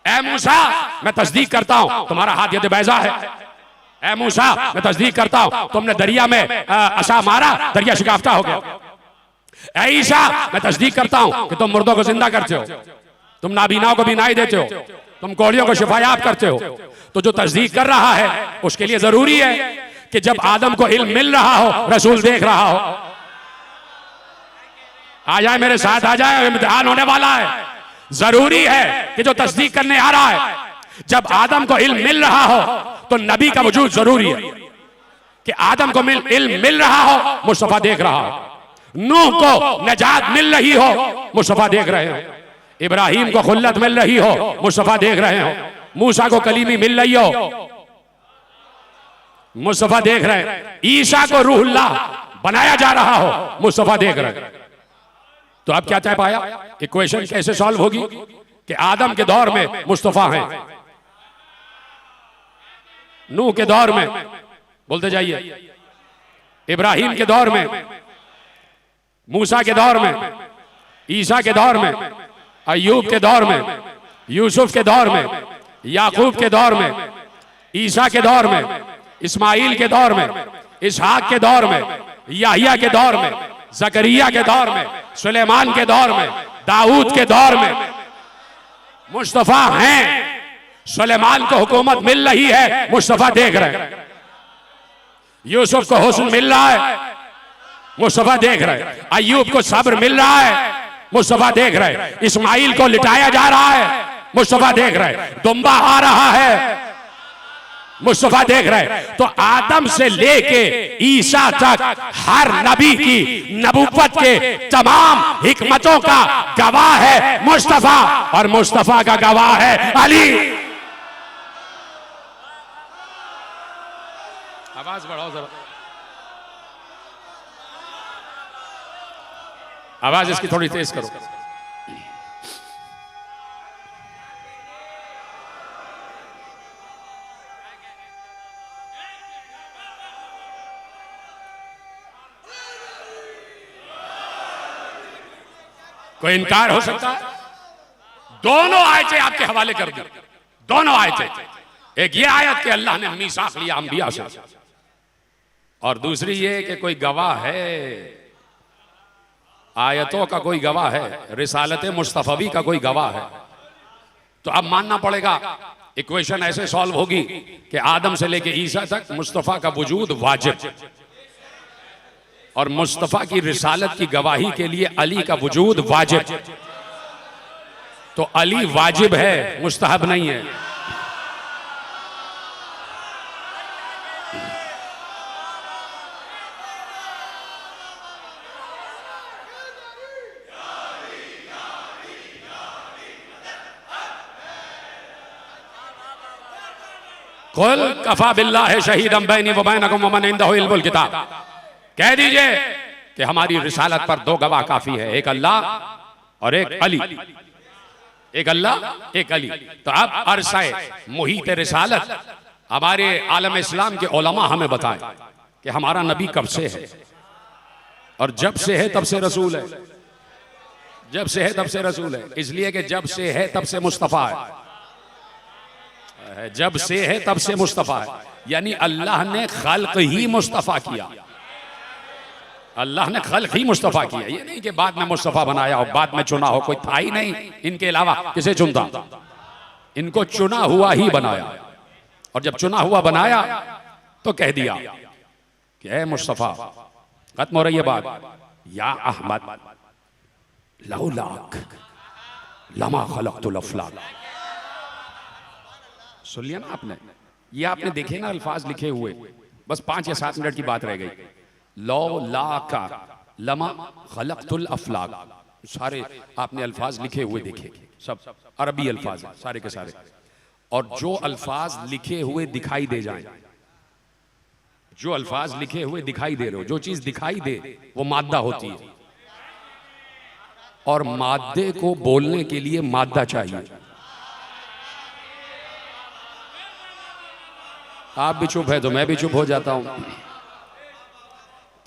ऐ मूसा, मैं तस्दीक करता हूं तुम्हारा हाथ यद बैजा है। ऐ मूसा, मैं तस्दीक करता हूं तुमने दरिया में असा मारा, दरिया शिकाफ्ता हो गया। ऐ ईसा, मैं तस्दीक करता हूं कि तुम मुर्दों को जिंदा करते हो, तुम नाबीनाओं को बीनाई देते हो, तुम कोड़ियों को शिफायाब करते हो। तो जो तस्दीक कर रहा है उसके लिए जरूरी है कि जब आदम को इल्म मिल रहा हो, रसूल देख रहा हो। आ जाए मेरे साथ, आ जाए, इम्तिहान होने वाला है। जरूरी है कि जो तस्दीक करने आ रहा है, जब आदम को इल्म मिल रहा हो तो नबी का वजूद जरूरी है कि आदम को इल्म मिल रहा हो, मुस्तफा देख रहा हो। नूह को नजात मिल रही हो, मुस्तफा देख रहे हो। इब्राहिम को खुल्लत मिल रही हो, मुस्तफा देख रहे हो। मूसा को कलीमी मिल रही हो, मुस्तफा देख रहे हैं। ईसा को रूहुल्लाह बनाया जा रहा हो, मुस्तफा देख रहे हैं। तो अब क्या तय पाया? इक्वेशन कैसे सॉल्व होगी कि आदम के दौर में मुस्तफा हैं, नूह के दौर में, बोलते जाइए, इब्राहिम के दौर में, मूसा के दौर में, ईसा के दौर में, अय्यूब के दौर में, यूसुफ के दौर में, याकूब के दौर में, ईसा के दौर में, इस्माइल के दौर में, इसहाक के दौर में, याहिया के दौर में, जकरिया के दौर में, सुलेमान के दौर में, दाऊद के दौर में मुस्तफा हैं। सुलेमान को हुकूमत मिल रही है, मुस्तफा देख रहे हैं। यूसुफ को हुस्न मिल रहा है, मुस्तफा देख रहे हैं। अय्यूब को सब्र मिल रहा है, मुस्तफा देख रहे हैं। इस्माइल को लिटाया जा रहा है, मुस्तफा देख रहे हैं। दुम्बा आ रहा है, मुस्तफा देख रहे। तो आदम से लेके ईसा तक हर नबी की नबूवत के तमाम हिकमतों का गवाह है मुस्तफा, और मुस्तफा का गवाह है अली। आवाज बढ़ाओ जरा, आवाज इसकी थोड़ी तेज करो। कोई इनकार हो सकता है? दोनों आयतें आपके हवाले कर दी, दोनों आयतें। एक ये आयत कि अल्लाह ने मीसाक लिया अंबिया से, और दूसरी ये कि कोई गवाह है, आयतों का कोई गवाह है, रिसालत मुस्तफवी का कोई गवाह है। तो अब मानना पड़ेगा, इक्वेशन ऐसे सॉल्व होगी कि आदम से लेके ईसा तक मुस्तफा का वजूद वाजिब, और मुस्तफा की रिसालत की गवाही के लिए अली का वजूद वाजिब। तो अली वाजिब है, मुस्तहब नहीं है। कुल कफा बिल्लाहि शहीदम बैनी व बैनकुम व मन इंदहु इल्मुल किताब, कह दीजिए कि हमारी रिसालत पर दो गवाह काफी है, एक अल्लाह और एक अली। एक अल्लाह, एक अली। तो अब अरसाए मुहीत रिसालत हमारे आलम इस्लाम के उलमा हमें बताएं कि हमारा नबी कब से है, और जब से है तब से रसूल है। जब से है तब से रसूल है, इसलिए कि जब से है तब से मुस्तफा है। जब से है तब से मुस्तफा है, यानी अल्लाह ने खल्क ही मुस्तफा किया। अल्लाह ने खल्क ही मुस्तफा किया, ये नहीं कि बाद में मुस्तफा बनाया हो, बाद में चुना हो। कोई था ही नहीं इनके अलावा, किसे चुनता? इनको चुना हुआ ही बनाया, और जब चुना हुआ बनाया तो कह दिया कि ऐ मुस्तफा, खत्म हो रही है बात, या अहमद लौलाक लमा खलक़तुल अफ़लाक। सुन लिया ना आपने? ये आपने देखे ना अल्फाज लिखे हुए, बस 5 या 7 मिनट की बात रह गई। लौ ला का लमा खलक़तुल अफ़लाक, सारे आपने अल्फाज लिखे हुए देखे, सब अरबी अल्फाज हैं सारे के सारे। और जो अल्फाज लिखे हुए दिखाई दे जाएं, जो अल्फाज लिखे हुए दिखाई दे रहे हो, जो चीज दिखाई दे वो मादा होती है, और मादे को बोलने के लिए मादा चाहिए। आप भी चुप है तो मैं भी चुप हो जाता हूं।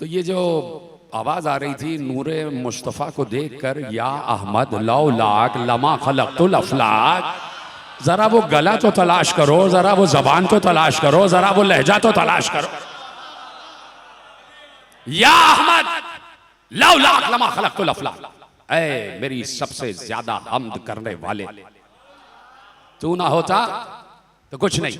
तो ये जो आवाज आ रही थी नूरे मुस्तफ़ा को देखकर, या अहमद लौलाक लमा खलक़तुल अफ़लाक, जरा वो गला तो तलाश करो, जरा वो जबान तो तलाश करो, जरा वो लहजा तो तलाश करो। या अहमद लौलाक लमा खलक़तुल अफ़लाक, ऐ मेरी सबसे ज्यादा हम्द करने वाले, तू ना होता तो कुछ नहीं।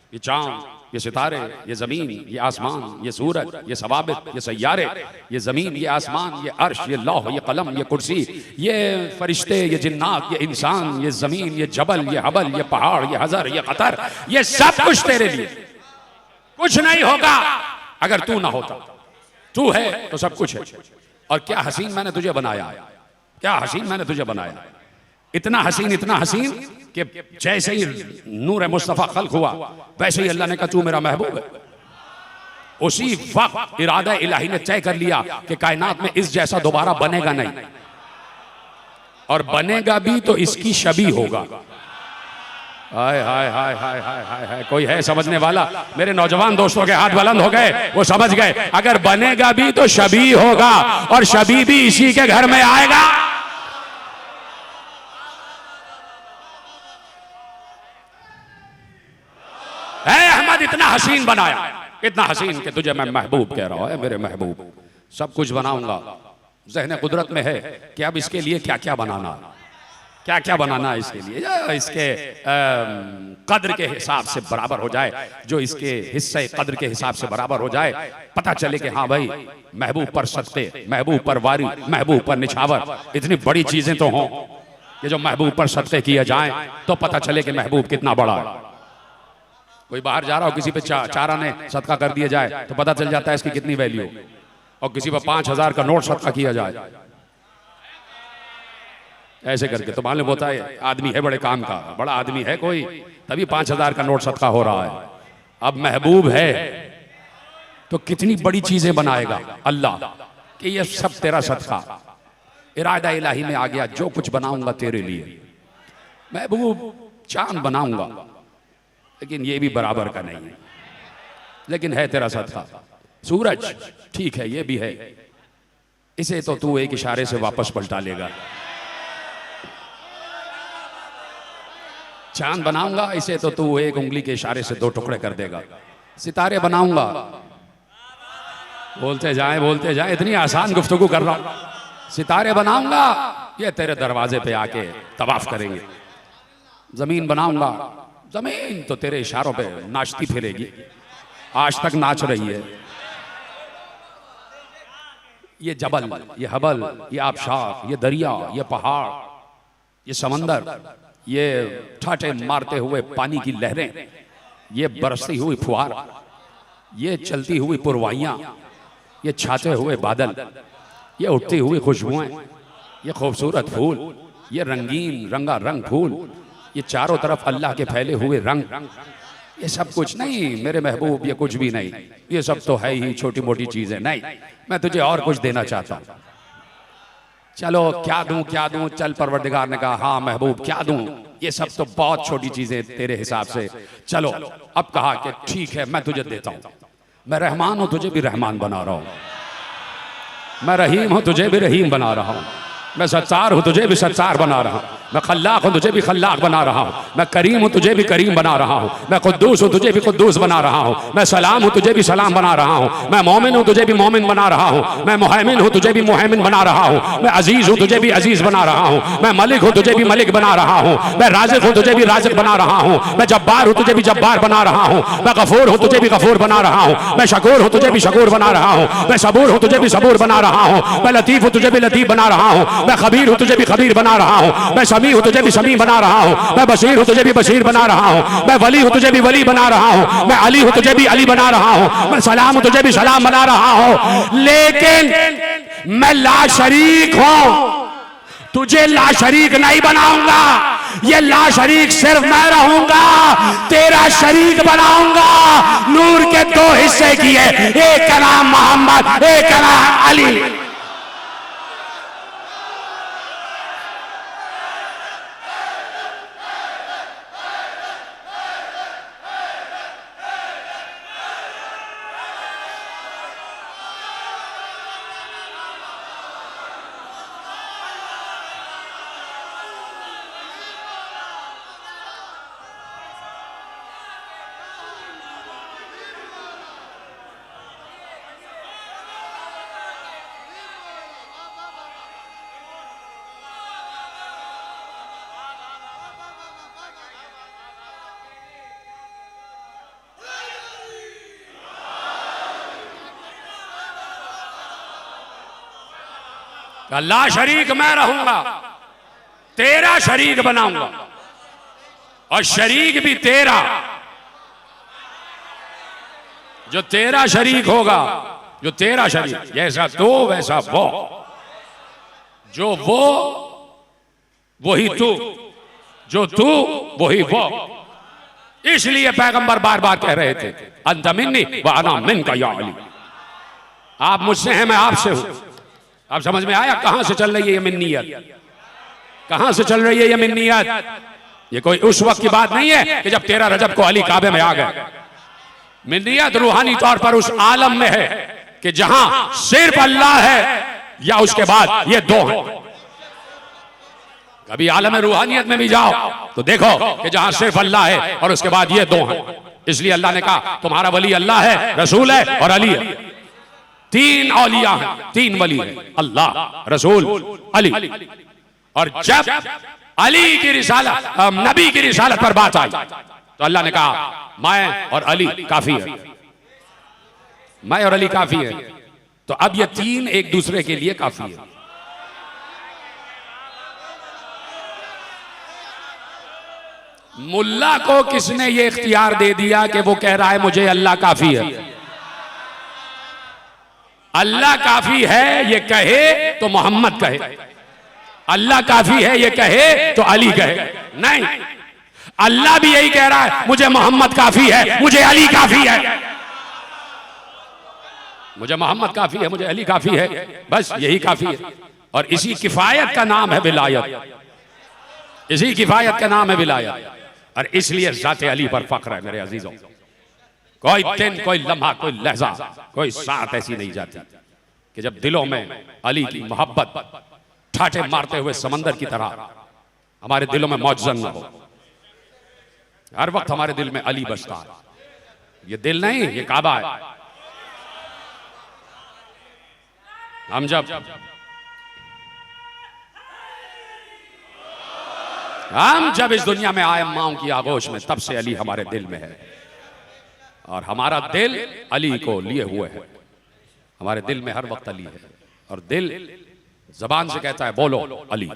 ये चांद, ये सितारे, ये जमीन, ये आसमान, ये सूरज, ये सवाबित, ये सैयारे, ये जमीन, ये आसमान, ये अर्श, ये लौह, ये कलम, ये कुर्सी, ये फरिश्ते, ये जिन्नात, ये इंसान, ये जमीन, ये जबल, ये हबल, ये पहाड़, ये हजर, ये कतर, ये सब कुछ तेरे लिए। कुछ नहीं होगा अगर तू ना होता। तू है तो सब कुछ है। और क्या हसीन मैंने तुझे बनाया, क्या हसीन मैंने तुझे बनाया। इतना हसीन कि जैसे ही नूर मुस्तफ़ा खल्क हुआ वैसे ही अल्लाह ने कहा तू मेरा महबूब है। उसी वक्त इरादा इलाही ने तय कर लिया कि कायनात में इस जैसा दोबारा बनेगा नहीं, और बनेगा भी तो इसकी शबी होगा। हाय हाय हाय हाय हाय हाय हाय, कोई है समझने वाला? मेरे नौजवान दोस्तों के हाथ बुलंद हो गए, वो समझ गए। अगर बनेगा भी तो शबी होगा, और शबी भी इसी के घर में आएगा। अहमद इतना हसीन बनाया, इतना हसीन कि तुझे मैं महबूब कह रहा हूं। मेरे महबूब, सब कुछ बनाऊंगा। ज़हन कुदरत में है कि अब इसके लिए क्या क्या बनाना, क्या क्या बनाना है इसके लिए, इसके कद्र के हिसाब से बराबर हो जाए, जो इसके हिस्से कद्र के हिसाब से बराबर हो जाए। पता चले कि हाँ भाई, महबूब पर सत्ते, महबूब पर वारी, महबूब पर निछावर, इतनी बड़ी चीजें तो हों कि जो महबूब पर सत्ते किए जाएं तो पता चले कि महबूब कितना बड़ा है। कोई बाहर जा रहा हो, किसी पे चारा ने सदका कर दिया जाए तो पता चल जाता है इसकी कितनी वैल्यू, और किसी पे 5000 का नोट सदका किया जाए ऐसे करके तो मालूम होता है आदमी है बड़े काम का, बड़ा आदमी है कोई, तभी 5000 का नोट सदका हो रहा है। अब महबूब है तो कितनी बड़ी चीजें बनाएगा अल्लाह कि ये सब तेरा सदका। इरादा इलाही में आ गया, जो कुछ बनाऊंगा तेरे लिए। महबूब चांद बनाऊंगा लेकिन ये भी बराबर का नहीं है, लेकिन है तेरा सदका। सूरज ठीक है, ये भी है, इसे तो तू एक इशारे से वापस पलटा लेगा। चांद बनाऊंगा, इसे तो तू एक उंगली के इशारे से 2 टुकड़े कर देगा। सितारे बनाऊंगा, बोलते जाए, इतनी आसान गुफ्तगू कर रहा हूं। सितारे बनाऊंगा, ये तेरे दरवाजे पे आके तवाफ करेंगे। जमीन बनाऊंगा, जमीन तो तेरे इशारों पे नाचती फिरेगी, आज तक नाच रही है। ये जबल, ये हबल, ये आबशार, ये दरिया, ये पहाड़, ये समंदर, ये ठाटे मारते हुए पानी की लहरें, ये बरसती हुई फुहार, ये चलती हुई पुरवाइयां, ये छाते हुए बादल, ये उठती हुई खुशबुएं, ये खूबसूरत फूल, ये रंगीन रंगारंग फूल, ये चारों तरफ अल्लाह के फैले हुए रंग, ये सब कुछ नहीं मेरे महबूब, ये कुछ भी नहीं। ये सब तो है ही छोटी मोटी चीजें। नहीं, मैं तुझे और कुछ देना चाहता हूं। चलो क्या दूं, चल परवरदिगार ने कहा हाँ महबूब क्या दूं, ये सब तो बहुत छोटी चीजें तेरे हिसाब से। चलो अब कहा कि ठीक है मैं तुझे देता हूं। मैं रहमान हूं, तुझे भी रहमान बना रहा हूं। मैं रहीम हूं, तुझे भी रहीम बना रहा हूं। मैं सत्तार हूं, तुझे भी सत्तार बना रहा हूं। मैं खल्लाक हूं, तुझे भी खल्लाक बना रहा हूं। मैं करीम हूं, तुझे भी करीम बना रहा हूं। मैं कुद्दूस हूं, तुझे भी कुद्दूस बना रहा हूं। मैं सलाम हूं, तुझे भी सलाम बना रहा हूं। मैं मोमिन हूं, तुझे भी मोमिन बना रहा हूं। मैं मुहैमिन हूं, तुझे भी मुहैमिन बना रहा हूं। मैं अजीज हूं, तुझे भी अजीज बना रहा हूं। मैं मलिक हूं, तुझे भी मलिक बना रहा हूं। मैं राज़िक हूं, तुझे भी राज़िक बना रहा हूं। मैं जब्बार हूं, तुझे भी जब्बार बना रहा हूं। मैं गफूर हूं, तुझे भी गफूर बना रहा हूं। मैं शकूर हूं, तुझे भी शकूर बना रहा हूं। मैं सबूर हूं, तुझे भी सबूर बना रहा हूं। मैं लतीफ हूं, तुझे भी लतीफ बना रहा हूं। मैं खबीर हूं, तुझे भी खबीर बना रहा हूं। मैं समी हूं, तुझे भी समी बना रहा हूं। मैं बशीर हूं, तुझे भी बशीर बना रहा हूं। मैं वली हूं, तुझे भी वली बना रहा हूं। मैं अली हूं, तुझे भी अली बना रहा हूं। मैं सलाम हूं, तुझे भी सलाम बना रहा हूं। लेकिन मैं लाशरीक हूं, तुझे लाशरीक नहीं बनाऊंगा। ये लाशरीक सिर्फ मैं रहूंगा, तेरा शरीक बनाऊंगा। नूर के 2 हिस्से किए, एक का नाम मोहम्मद, एक का नाम अली। अल्लाह शरीक मैं रहूंगा, तेरा शरीक बनाऊंगा और शरीक भी तेरा। जो तेरा शरीक होगा, जो तेरा शरीक, जैसा तो वैसा वो, जो वो वही तू, जो तू वही वो। इसलिए पैगंबर बार बार कह रहे थे अंत मिन्नी व अना मिनका या अली। आप मुझसे हैं, मैं आपसे हूं। आप समझ में आया कहां से चल रही है ये मिन्नियत? कहां से चल रही है ये मिन्नियत? ये कोई उस वक्त की बात नहीं है कि जब 13 रजब को अली काबे में आ गए। मिन्नियत रूहानी तौर पर उस आलम में है कि जहां सिर्फ अल्लाह है या उसके बाद ये दो हैं। कभी आलम रूहानियत में भी जाओ तो देखो कि जहां सिर्फ अल्लाह है और उसके बाद ये दो हैं। इसलिए अल्लाह ने कहा तुम्हारा वली अल्लाह है, रसूल है और अली है। 3 औलिया हैं, 3 वली हैं, अल्लाह, रसूल, अली। और जब अली की रिसालत, नबी की रिसालत पर बात आई तो अल्लाह ने कहा मैं और अली काफी है, मैं और अली काफी है। तो अब ये 3 एक दूसरे के लिए काफी है। मुल्ला को किसने ये इख्तियार दे दिया कि वो कह रहा है मुझे अल्लाह काफी है? अल्लाह काफी है ये कहे तो मोहम्मद कहे, अल्लाह काफी है ये कहे तो अली कहे। नहीं, अल्लाह भी यही कह रहा है मुझे मोहम्मद काफी है, मुझे अली काफी है। मुझे मोहम्मद काफी है, मुझे अली काफी है, बस यही काफी है। और इसी किफायत का नाम है विलायत, इसी किफायत का नाम है विलायत। और इसलिए ज़ाते अली पर फख्र है मेरे अजीजों। कोई दिन, कोई लम्हा, कोई लहजा, कोई साथ ऐसी नहीं जाती कि जब दिलों में अली की मोहब्बत ठाटे मारते हुए समंदर की तरह हमारे दिलों में मौजूद न हो। हर वक्त हमारे दिल में अली बसता है। ये दिल नहीं, ये काबा है। हम जब इस दुनिया में आए माओं की आगोश में, तब से अली हमारे दिल में है और हमारा दिल अली को लिए हुए है। हमारे दिल में हर वक्त अली है और दिल जबान से कहता है बोलो अली,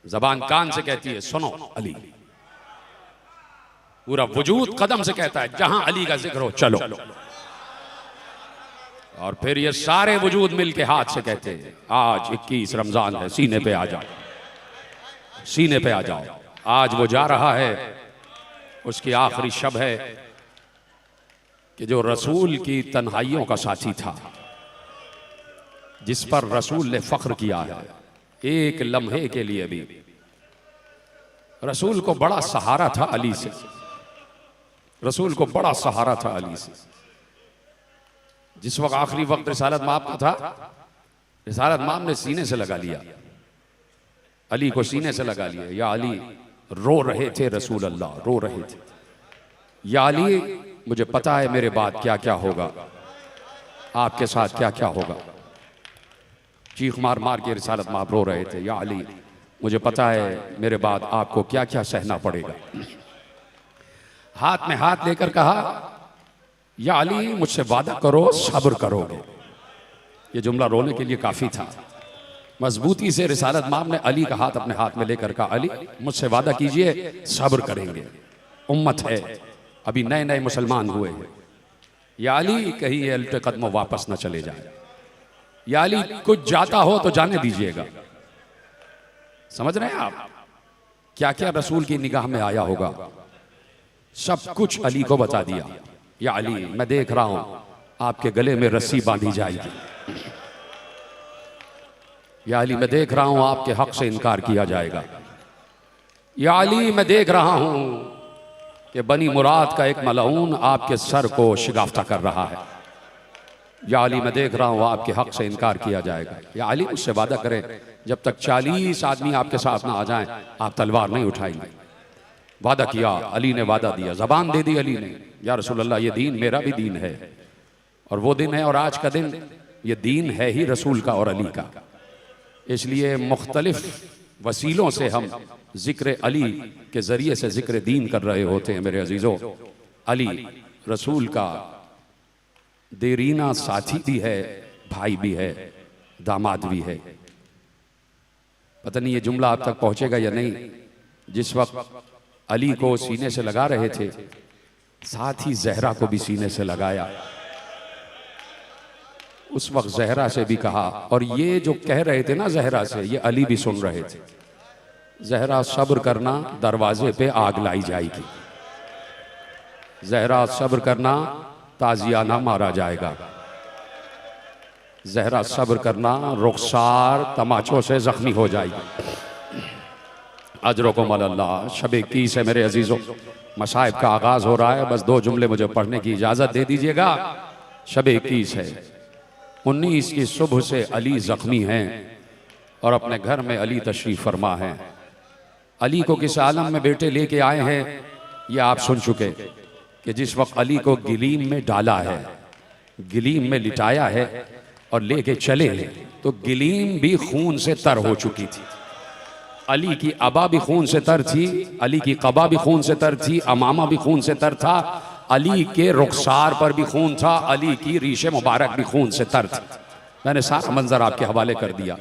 जबान कान से कहती है सुनो अली, पूरा वजूद कदम से कहता है जहां अली का जिक्र हो चलो। और फिर ये सारे वजूद मिलके हाथ से कहते हैं आज 21 रमजान है, सीने पे आ जाओ, सीने पे आ जाओ। आज वो जा रहा है, उसकी आखिरी शब है कि जो रसूल की तन्हाइयों का साथी था, जिस पर रसूल ने फख्र किया है, एक लम्हे के लिए भी रसूल को बड़ा सहारा था अली से, रसूल को बड़ा सहारा था अली से। जिस वक्त आखिरी वक्त रिसालत माप का था, रिसालत माप ने सीने से लगा लिया, अली को सीने से लगा लिया। या अली, रो रहे थे रसूल अल्लाह, रो रहे थे। या अली, मुझे पता है मेरे बाद क्या क्या होगा, आपके साथ क्या क्या होगा। चीख मार मार के रिसालत माप रो रहे थे। या अली, मुझे पता है मेरे बाद आपको क्या क्या सहना पड़ेगा। हाथ में हाथ लेकर कहा या अली, मुझसे वादा करो सब्र करोगे। ये जुमला रोने के लिए काफी था। मजबूती से रिसालत माम ने अली का हाथ अपने हाथ में लेकर कहा अली, मुझसे वादा कीजिए सब्र करेंगे, उम्मत है, अभी नए नए मुसलमान हुए हैं। या अली, कहीं ये उल्टे कदमों वापस न चले जाए। या अली, कुछ जाता हो तो जाने दीजिएगा। समझ रहे हैं आप क्या क्या रसूल की निगाह में आया होगा? सब कुछ अली को बता दिया। या अली, मैं देख रहा हूं आपके गले में रस्सी बांधी जाएगी। या अली, मैं देख रहा हूं आपके हक से इनकार किया जाएगा। या अली, मैं देख रहा हूं कि बनी मुराद का एक मलऊन आपके सर को शिगाफ्ता कर रहा है। या अली, मैं देख रहा हूं आपके हक से इनकार किया जाएगा। या अली, मुझसे वादा करें जब तक 40 आदमी आपके साथ ना आ जाएं आप तलवार नहीं उठाएंगे। वादा किया, अली ने वादा दिया, जबान दे दी अली ने। या रसूल अल्लाह, ये दीन मेरा भी दीन है और वो दिन है और आज का दिन ये दीन है ही रसूल का और अली का। इसलिए मुख्तलिफ वसीलों से हम जिक्र अली के जरिए से जिक्र दीन कर रहे होते हैं मेरे अजीजों। अली रसूल का देरीना साथी भी है, भाई भी है। दामाद भी है। पता नहीं ये जुमला आप तक पहुंचेगा या नहीं। जिस वक्त अली को सीने से लगा रहे थे, साथ ही जहरा को भी सीने से लगाया। उस वक्त जहरा से भी कहा, और ये जो कह रहे थे ना जहरा से, ये अली भी सुन रहे थे। जहरा सब्र करना, दरवाजे पे आग लाई जाएगी। जहरा सब्र करना, ताजियाना मारा जाएगा। जहरा सब्र करना, रुखसार तमाचों से जख्मी हो जाएगी। अजरकुम अल्लाह। शब 21 है मेरे अजीजों, मसाइब का आगाज हो रहा है। बस 2 जुमले मुझे पढ़ने की इजाजत दे दीजिएगा। शब 21 है, 19 की सुबह से अली जख्मी हैं और अपने घर में अली तशरीफ फरमा है। अली को किस आलम में बेटे लेके आए हैं ये आप सुन चुके कि जिस वक्त अली को गिलीम में डाला है, गिलीम में लिटाया है और लेके चले हैं, तो गिलीम भी खून से तर हो चुकी थी। अली की अबा भी खून से तर थी, अली की कबा भी खून से तर थी, अमामा भी खून से तर था, अली के रुखसार पर भी खून था, अली की रीशे मुबारक भी खून से तर थी। मैंने सारा मंजर आपके हवाले कर दिया।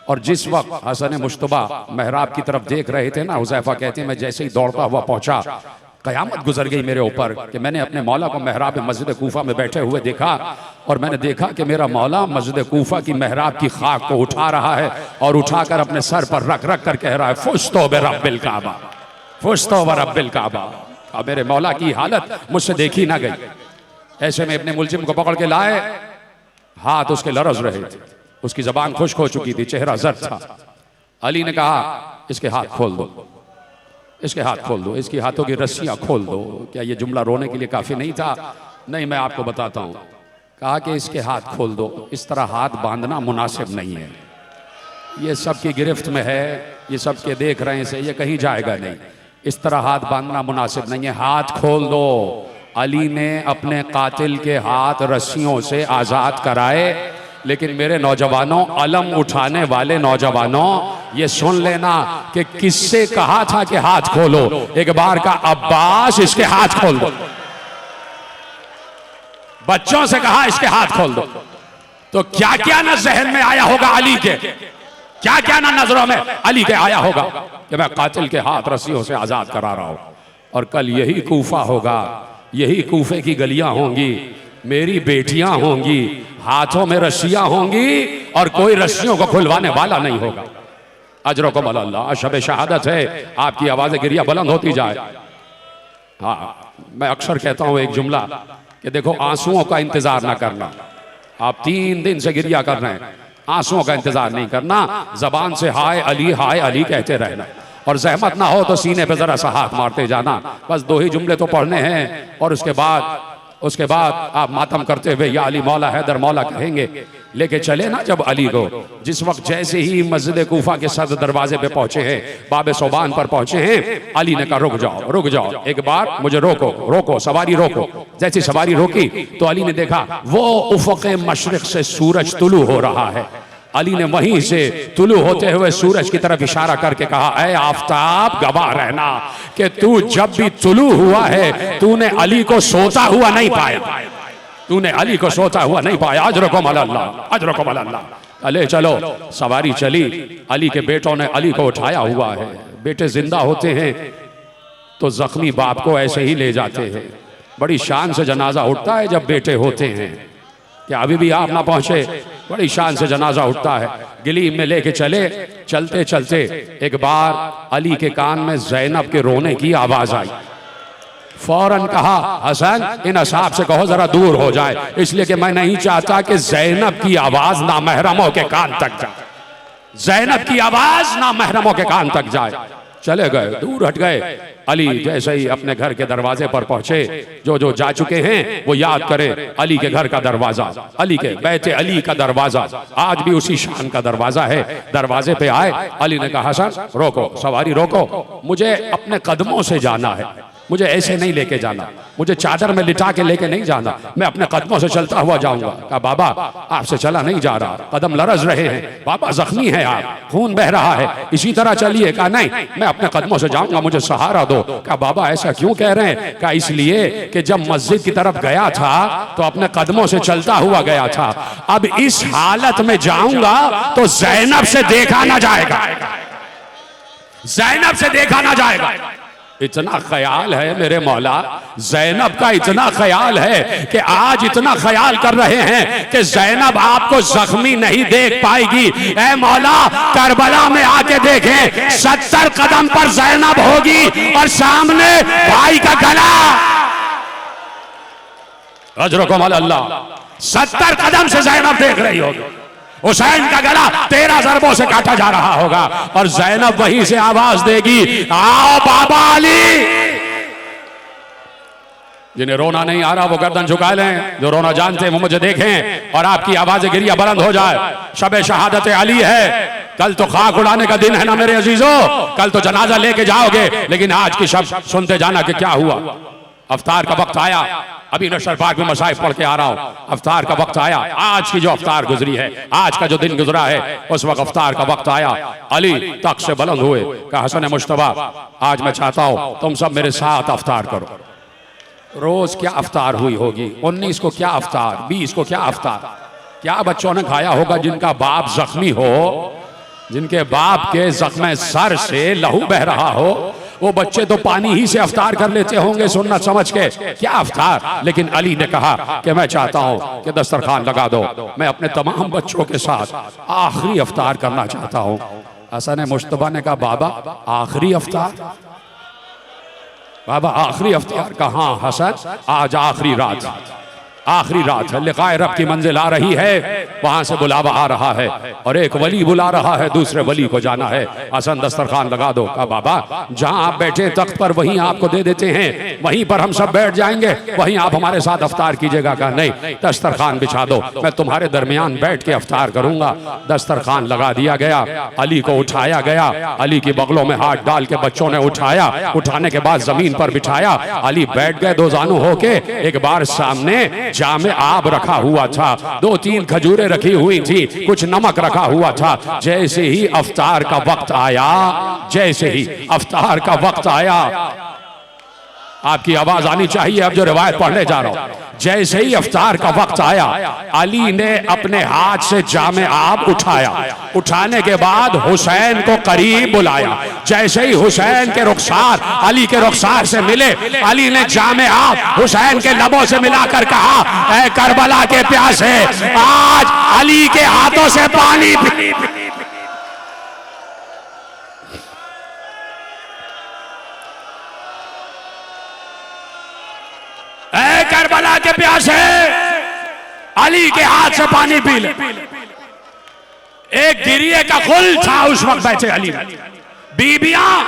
और जिस वक्त हसन मुश्तबा महराब की तरफ देख रहे थे ना, हुज़ैफा कहते हैं मैं जैसे ही दौड़ता हुआ पहुंचा, कयामत गुजर गई मेरे ऊपर कि मैंने अपने मौला को महराब मस्जिद कूफा में बैठे हुए देखा, और मैंने देखा कि मेरा मौला मस्जिद कूफा की महराब की खाक को उठा रहा है और उठाकर अपने सर पर रख रख कर कह रहा है, फुस्तो बे रब्बिल काबा, फुस्तो बे रब्बिल काबा। अब मेरे मौला की हालत मुझसे देखी ना गई। ऐसे में अपने मुलजिम को पकड़ के लाए, हाथ उसके लरज रहे थे, उसकी जबान खुश्क हो चुकी थी, चेहरा जर्द था। अली ने कहा इसके हाथ खोल दो, इसके हाथ खोल दो, इसकी हाथों की रस्सियां खोल दो। क्या ये जुमला रोने के लिए काफी नहीं था? नहीं, मैं आपको बताता हूं। कहा कि इसके हाथ खोल दो। इस तरह हाथ बांधना मुनासिब नहीं है, ये सबकी गिरफ्त में है, ये सबके देख रहे हैं से, ये कहीं जाएगा नहीं। इस तरह हाथ बांधना मुनासिब नहीं है, हाथ खोल दो। अली ने अपने कातिल के हाथ रस्सियों से आजाद कराए। लेकिन मेरे नौजवानों, अलम उठाने वाले नौजवानों, ये सुन लेना कि किससे कहा था कि हाथ खोलो। एक बार का अब्बास इसके हाथ खोल दो, बच्चों से कहा इसके हाथ खोल दो। तो क्या क्या ना जहन में आया होगा अली के, क्या क्या ना नजरों में अली के आया होगा कि मैं कातिल के हाथ रस्सियों से आजाद करा रहा हूं। और कल यही कूफा होगा, यही कूफे की गलियां होंगी, मेरी बेटियां होंगी, हाथों में रस्सियां होंगी और कोई रस्सियों को खुलवाने वाला नहीं होगा। अजरकुम अल्लाह। शब शहादत है, आपकी आवाज़ें गिरिया बुलंद होती जाए। हाँ, मैं अक्सर कहता हूं एक जुमला कि देखो, आंसुओं का इंतजार ना करना। आप 3 दिन से गिरिया कर रहे हैं, आंसुओं का इंतजार नहीं करना, जबान से हाय अली कहते रहना, और जहमत ना हो तो सीने पे जरा सा हाथ मारते जाना। बस 2 ही जुमले तो पढ़ने हैं, और उसके बाद आप मातम करते हुए या अली मौला हैदर मौला कहेंगे। लेके चले ना जब अली को, जिस वक्त जैसे ही मस्जिद कूफा के सद दरवाजे पे पहुंचे हैं, बाबे सोबान पर पहुंचे हैं, अली ने कहा रुक जाओ, एक बार मुझे रोको, सवारी रोको। जैसी सवारी रोकी तो अली ने देखा वो उफ़क़ मशरिक़ से सूरज तुलू हो रहा है। अली ने वहीं से तुलू होते हुए सूरज की तरफ इशारा करके कहा, ऐ आफताब, गवाह रहना कि तू जब भी तुलू हुआ है, तूने अली को सोता हुआ नहीं पाया, तूने अली को सोता हुआ नहीं पाया। अजरकुम अल्लाह। अले चलो, सवारी चली। अली के बेटों ने अली को उठाया हुआ है। बेटे जिंदा होते हैं तो जख्मी बाप को ऐसे ही ले जाते हैं। बड़ी शान से जनाजा उठता है जब बेटे होते हैं। क्या अभी भी आप ना पहुंचे? बड़ी शान से जनाजा उठता है। गिलीम में लेके चलते चलते एक बार अली के कान में ज़ैनब के रोने की आवाज आई। फौरन कहा, हसन इन असहाब से कहो जरा दूर हो जाए, इसलिए कि मैं नहीं चाहता कि ज़ैनब की आवाज ना महरमों के कान तक जाए, ज़ैनब की आवाज ना महरमों के कान तक जाए। चले गए, दूर हट गए। अली जैसे ही अपने घर के दरवाजे पर पहुंचे, जो जा चुके हैं वो याद करें अली के घर का दरवाजा, अली के बैते अली का दरवाजा आज भी उसी शान का दरवाजा है। दरवाजे पे आए, अली ने कहा हसन रोको, सवारी रोको, मुझे अपने कदमों से जाना है। मुझे ऐसे नहीं लेके जाना, मुझे चादर में लिटा के लेके नहीं जाना, मैं अपने कदमों से चलता हुआ जाऊंगा। कहा बाबा आपसे चला नहीं जा रहा, कदम लरज रहे हैं, बाबा जख्मी है आप, खून बह रहा है, इसी तरह चलिए। कहा नहीं, मैं अपने कदमों से जाऊंगा, मुझे सहारा दो। कहा बाबा ऐसा क्यों कह रहे हैं? कहा इसलिए कि जब मस्जिद की तरफ गया था तो अपने कदमों से चलता हुआ गया था, अब इस हालत में जाऊंगा तो ज़ैनब से देखा ना जाएगा, ज़ैनब से देखा ना जाएगा। इतना ख्याल है मेरे मौला, ज़ैनब का इतना ख्याल है कि आज इतना ख्याल कर रहे हैं कि ज़ैनब आपको जख्मी नहीं देख पाएगी। ऐ मौला करबला में आके देखें, 70 कदम पर ज़ैनब होगी और सामने भाई का गला। अजरकुम अल्लाह, 70 कदम से ज़ैनब देख रही होगी, हुसैन का गला 13 ज़रबों से काटा जा रहा होगा और ज़ैनब वहीं से आवाज देगी, आओ बाबा अली। जिन्हें रोना नहीं आ रहा वो गर्दन झुका लें, जो रोना जानते हैं वो मुझे देखें और आपकी आवाज़ गिरिया बुलंद हो जाए। शब शहादत अली है, कल तो खाक उड़ाने का दिन है ना मेरे अजीजों, कल तो जनाजा लेके जाओगे, लेकिन आज की शब सुनते जाना कि क्या हुआ। अफ्तार का वक्त आया, अभी नशर पाक में मसाइब पढ़ के आ रहा हूं, अफ्तार का वक्त आया। आज की जो अफ्तार गुजरी है, आज का जो दिन गुजरा है, उस वक्त अफ्तार का वक्त आया। अली तख्त से बुलंद हुए, कहा हसन मुश्तबा आज मैं चाहता हूं तुम सब मेरे साथ अफ्तार करो। रोज क्या अफ्तार हुई होगी, 19 को क्या अफ्तार, 20 को क्या अफ्तार, क्या बच्चों ने खाया होगा जिनका बाप जख्मी हो, जिनके बाप के जख्म सर से लहू बह रहा हो, वो बच्चे तो पानी ही से अफ्तार कर लेते होंगे सुन्नत समझ के, क्या अफ्तार। लेकिन अली ने कहा कि मैं चाहता हूं कि दस्तरखान लगा दो, मैं अपने तमाम बच्चों के साथ आखिरी अफ्तार करना चाहता हूं। हसन मुश्तबा ने कहा बाबा आखिरी अफ्तार, बाबा आखिरी अफ्तार कहाँ हसन, आज आखिरी रात, आखिरी रात है, लिकाए रब की मंजिल आ रही है, वहां से बुलावा आ रहा है और एक वली बुला रहा है, दूसरे वली को जाना है। हसन दस्तरखान लगा दो। कहा बाबा जहां आप बैठे तख्त पर वहीं आपको दे देते हैं, वहीं पर हम सब बैठ जाएंगे, वहीं आप हमारे साथ अफ्तार कीजिएगा। कहा नहीं, दस्तरखान बिछा दो, मैं तुम्हारे दरमियान बैठ के अफ्तार करूंगा। दस्तरखान लगा दिया गया, अली को उठाया गया, अली की बगलों में हाथ डाल के बच्चों ने उठाया, उठाने के बाद जमीन पर बिठाया, अली बैठ गए दो जानू होके। एक बार सामने जामे आब रखा हुआ था, 2-3 खजूरें रखी हुई थी, कुछ नमक रखा हुआ था। जैसे ही अफ्तार का वक्त आया, जैसे ही अफ्तार का वक्त आया, आपकी आवाज आनी चाहिए अब जो रिवायत पढ़ने जा रहा हूं। जैसे ही अफ्तार का वक्त आया, अली ने अपने हाथ से जामे आब उठाया, उठाने के बाद हुसैन को करीब बुलाया। जैसे ही हुसैन के रुखसार अली के रुखसार से मिले, अली ने जामे आब हुसैन के लबों से मिलाकर कहा, ऐ करबला के प्यासे, आज अली के हाथों से पानी पी। ऐ करबला के प्यासे, अली के हाथ से पानी पी ले। एक गिरिए का गुल था उस वक्त बैठे अली, बीबियां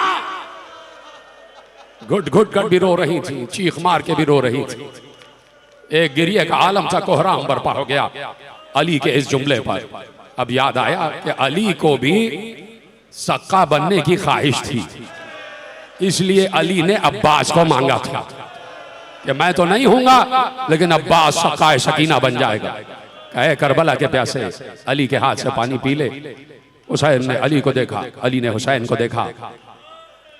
घुट घुट कर भी रो रही थी, चीख मार के भी रो रही थी। एक गिरिए का आलम था, कोहराम बरपा हो गया अली के इस जुमले पर। अब याद आया कि अली को भी सक्का बनने की ख्वाहिश थी, इसलिए अली ने अब्बास को मांगा था कि मैं तो नहीं हूंगा लेकिन अब्बास सक्का सकीना बन जाएगा। कहे करबला के प्यासे, अली के हाथ से पानी पी ले। हुसैन ने अली को देखा, अली ने हुसैन को देखा,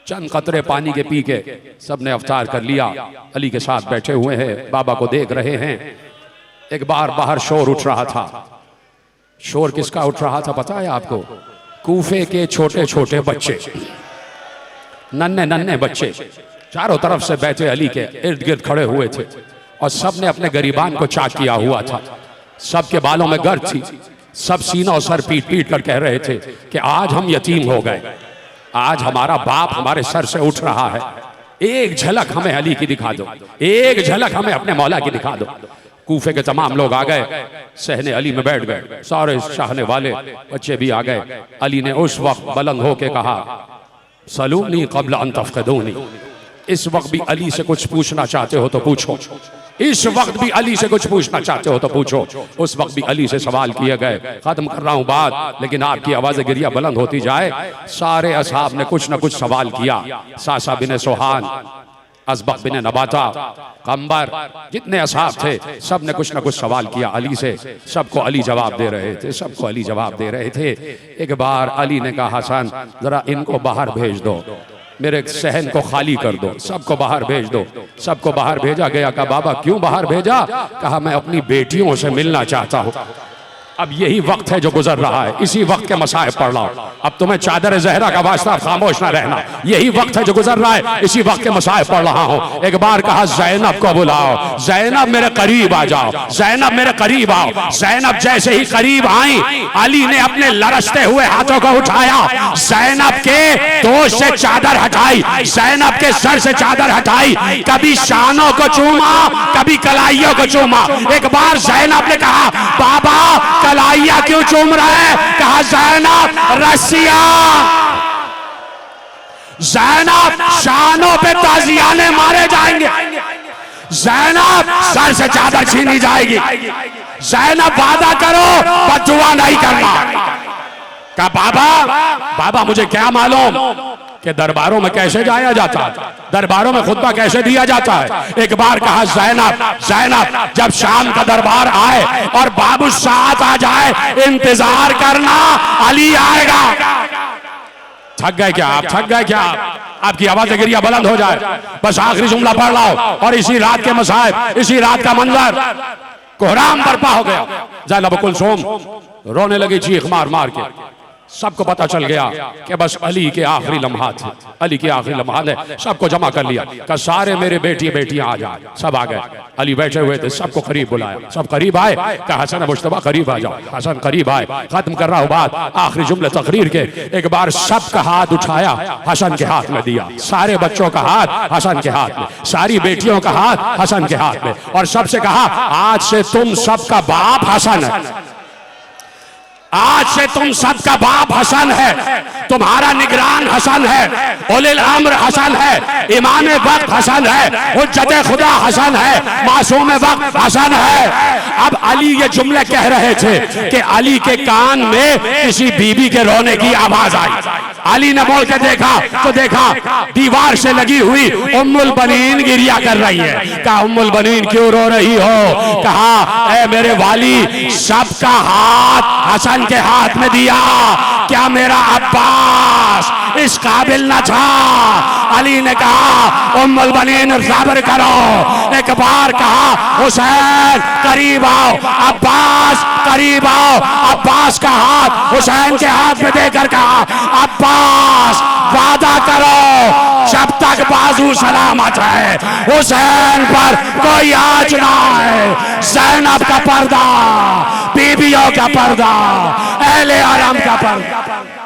चंद कतरे पानी के पी के सबने अफ्तार कर लिया। अली के साथ बैठे हुए हैं, बाबा को देख रहे हैं। एक बार बाहर शोर उठ रहा था। शोर किसका उठ रहा था पता है आपको? कूफे के छोटे छोटे बच्चे, नन्हे नन्हे बच्चे चारों तरफ से बैठे अली के इर्द गिर्द खड़े हुए थे और सबने अपने गरीबान को चाक किया हुआ था। सबके बालों में गर्द थी, सब सीना और सर पीट पीट कर कह रहे थे कि आज हम यतीम हो गए, आज हमारा बाप हमारे सर से उठ रहा है। एक झलक हमें अली की दिखा दो, एक झलक हमें अपने मौला की दिखा दो। कूफे के तमाम लोग आ गए, सहने अली में बैठ गए, सारे चाहने वाले बच्चे भी आ गए। अली ने उस वक्त बुलंद होके कहा, सलूनी क़ब्ल अन तफ़क़िदूनी। इस वक्त भी अली से कुछ पूछना चाहते हो तो पूछो, इस वक्त भी अली से कुछ पूछना चाहते हो तो पूछो। उस वक्त भी अली से सवाल किए गए। खत्म कर रहा हूं बात, लेकिन आपकी आवाज़ गिरिया बुलंद होती जाए। सारे असहाब ने कुछ न कुछ सवाल किया। सासा बिन सोहान असबक बिन नबाता, कंबर, जितने असहाब थे सब ने कुछ ना कुछ सवाल किया अली से। सबको अली जवाब दे रहे थे, सबको अली जवाब दे रहे थे। एक बार अली ने कहा, हसन जरा इनको बाहर भेज दो, मेरे सहन को खाली कर दो, सबको बाहर भेज दो। सबको बाहर भेजा गया। कहा बाबा क्यों बाहर भेजा? कहा मैं अपनी बेटियों से मिलना चाहता हूँ। अब यही वक्त है जो गुजर रहा है, इसी वक्त के मसाइब पढ़ रहा हूं। अब तुम्हें चादर जहरा का वास्ता खामोश ना रहना, यही वक्त है जो गुजर रहा है, इसी वक्त के मसाइब पढ़ रहा हूं। एक बार कहा ज़ैनब को बुलाओ, ज़ैनब मेरे करीब आ जाओ, ज़ैनब मेरे करीब आओ। ज़ैनब जैसे ही करीब आई, अली ने अपने लरसते हुए हाथों को उठाया, ज़ैनब के दोष से चादर हटाई, ज़ैनब के सर से चादर हटाई, कभी शानों को चूमा, कभी कलाइयों को चूमा। एक बार ज़ैनब ने कहा बाबा कलाइया क्यों चूम रहा है? कहा ज़ैनब रसिया, ज़ैनब शानों पे ताजियाने मारे जाएंगे, ज़ैनब सर से चादर छीनी जाएगी, ज़ैनब वादा करो बददुआ नहीं करना। कहा बाबा मुझे क्या मालूम कि दरबारों में कैसे जाया जाता है, दरबारों में खुतबा कैसे दिया जाता है। एक बार कहा ज़ैनब जब शाम का दरबार आए और बाबू साथ आ जाए, इंतजार करना, अली आएगा। थक गए क्या आप? थक गए क्या? आपकी आवाज़ गिरिया बुलंद हो जाए, बस आखिरी जुमला पढ़ लाओ। और इसी रात के मसाइब, इसी रात का मंजर, कोहराम बर्पा हो गया। ज़ैनब कुलसूम रोने लगी चीख मार मार के। सबको पता चल गया कि बस अली के आखिरी लम्हात थे, अली के आखिरी लम्हात है। सबको जमा कर लिया, कहा सारे मेरे बेटियां आ जाए। सब आ गए, अली बैठे हुए थे, सबको करीब बुलाया, सब करीब आए। कहा हसन मुश्तबा करीब आ जाओ। हसन करीब आए। खत्म कर रहा हूं बात, आखिरी जुमले तकरीर के। एक बार सबका हाथ उठाया, हसन के हाथ में दिया। सारे बच्चों का हाथ हसन के हाथ में, सारी बेटियों का हाथ हसन के हाथ में, और सबसे कहा आज से तुम सबका बाप हसन है, आज से तुम सबका बाप हसन है, तुम्हारा निगरान हसन है, उलिल अम्र हसन है, इमाम वक्त हसन है, हुज्जत खुदा हसन है, मासूम वक्त हसन है। अब अली ये जुमले कह रहे थे कि अली के कान में किसी बीबी के रोने की आवाज आई। अली ने बोल के देखा तो देखा दीवार से लगी हुई उम्मुल बनीन गिरिया कर रही है। कहा उम्मुल बनीन क्यों रो रही हो? कहा ऐ मेरे वाली, सबका हाथ हसन के हाथ में दिया, क्या मेरा अब्बास इस काबिल न था? अली ने कहा उम्मुल बनीन सब्र करो। एक बार कहा हुसैन करीब आओ, अब्बास करीब आओ। अब्बास का हाथ हुसैन के हाथ में देकर कहा अब्बास वादा करो जब तक बाजू सलामत है हुसैन पर कोई आँच ना है। ज़ैनब का पर्दा, बीबियों का पर्दा, अहले आराम का पर्दा।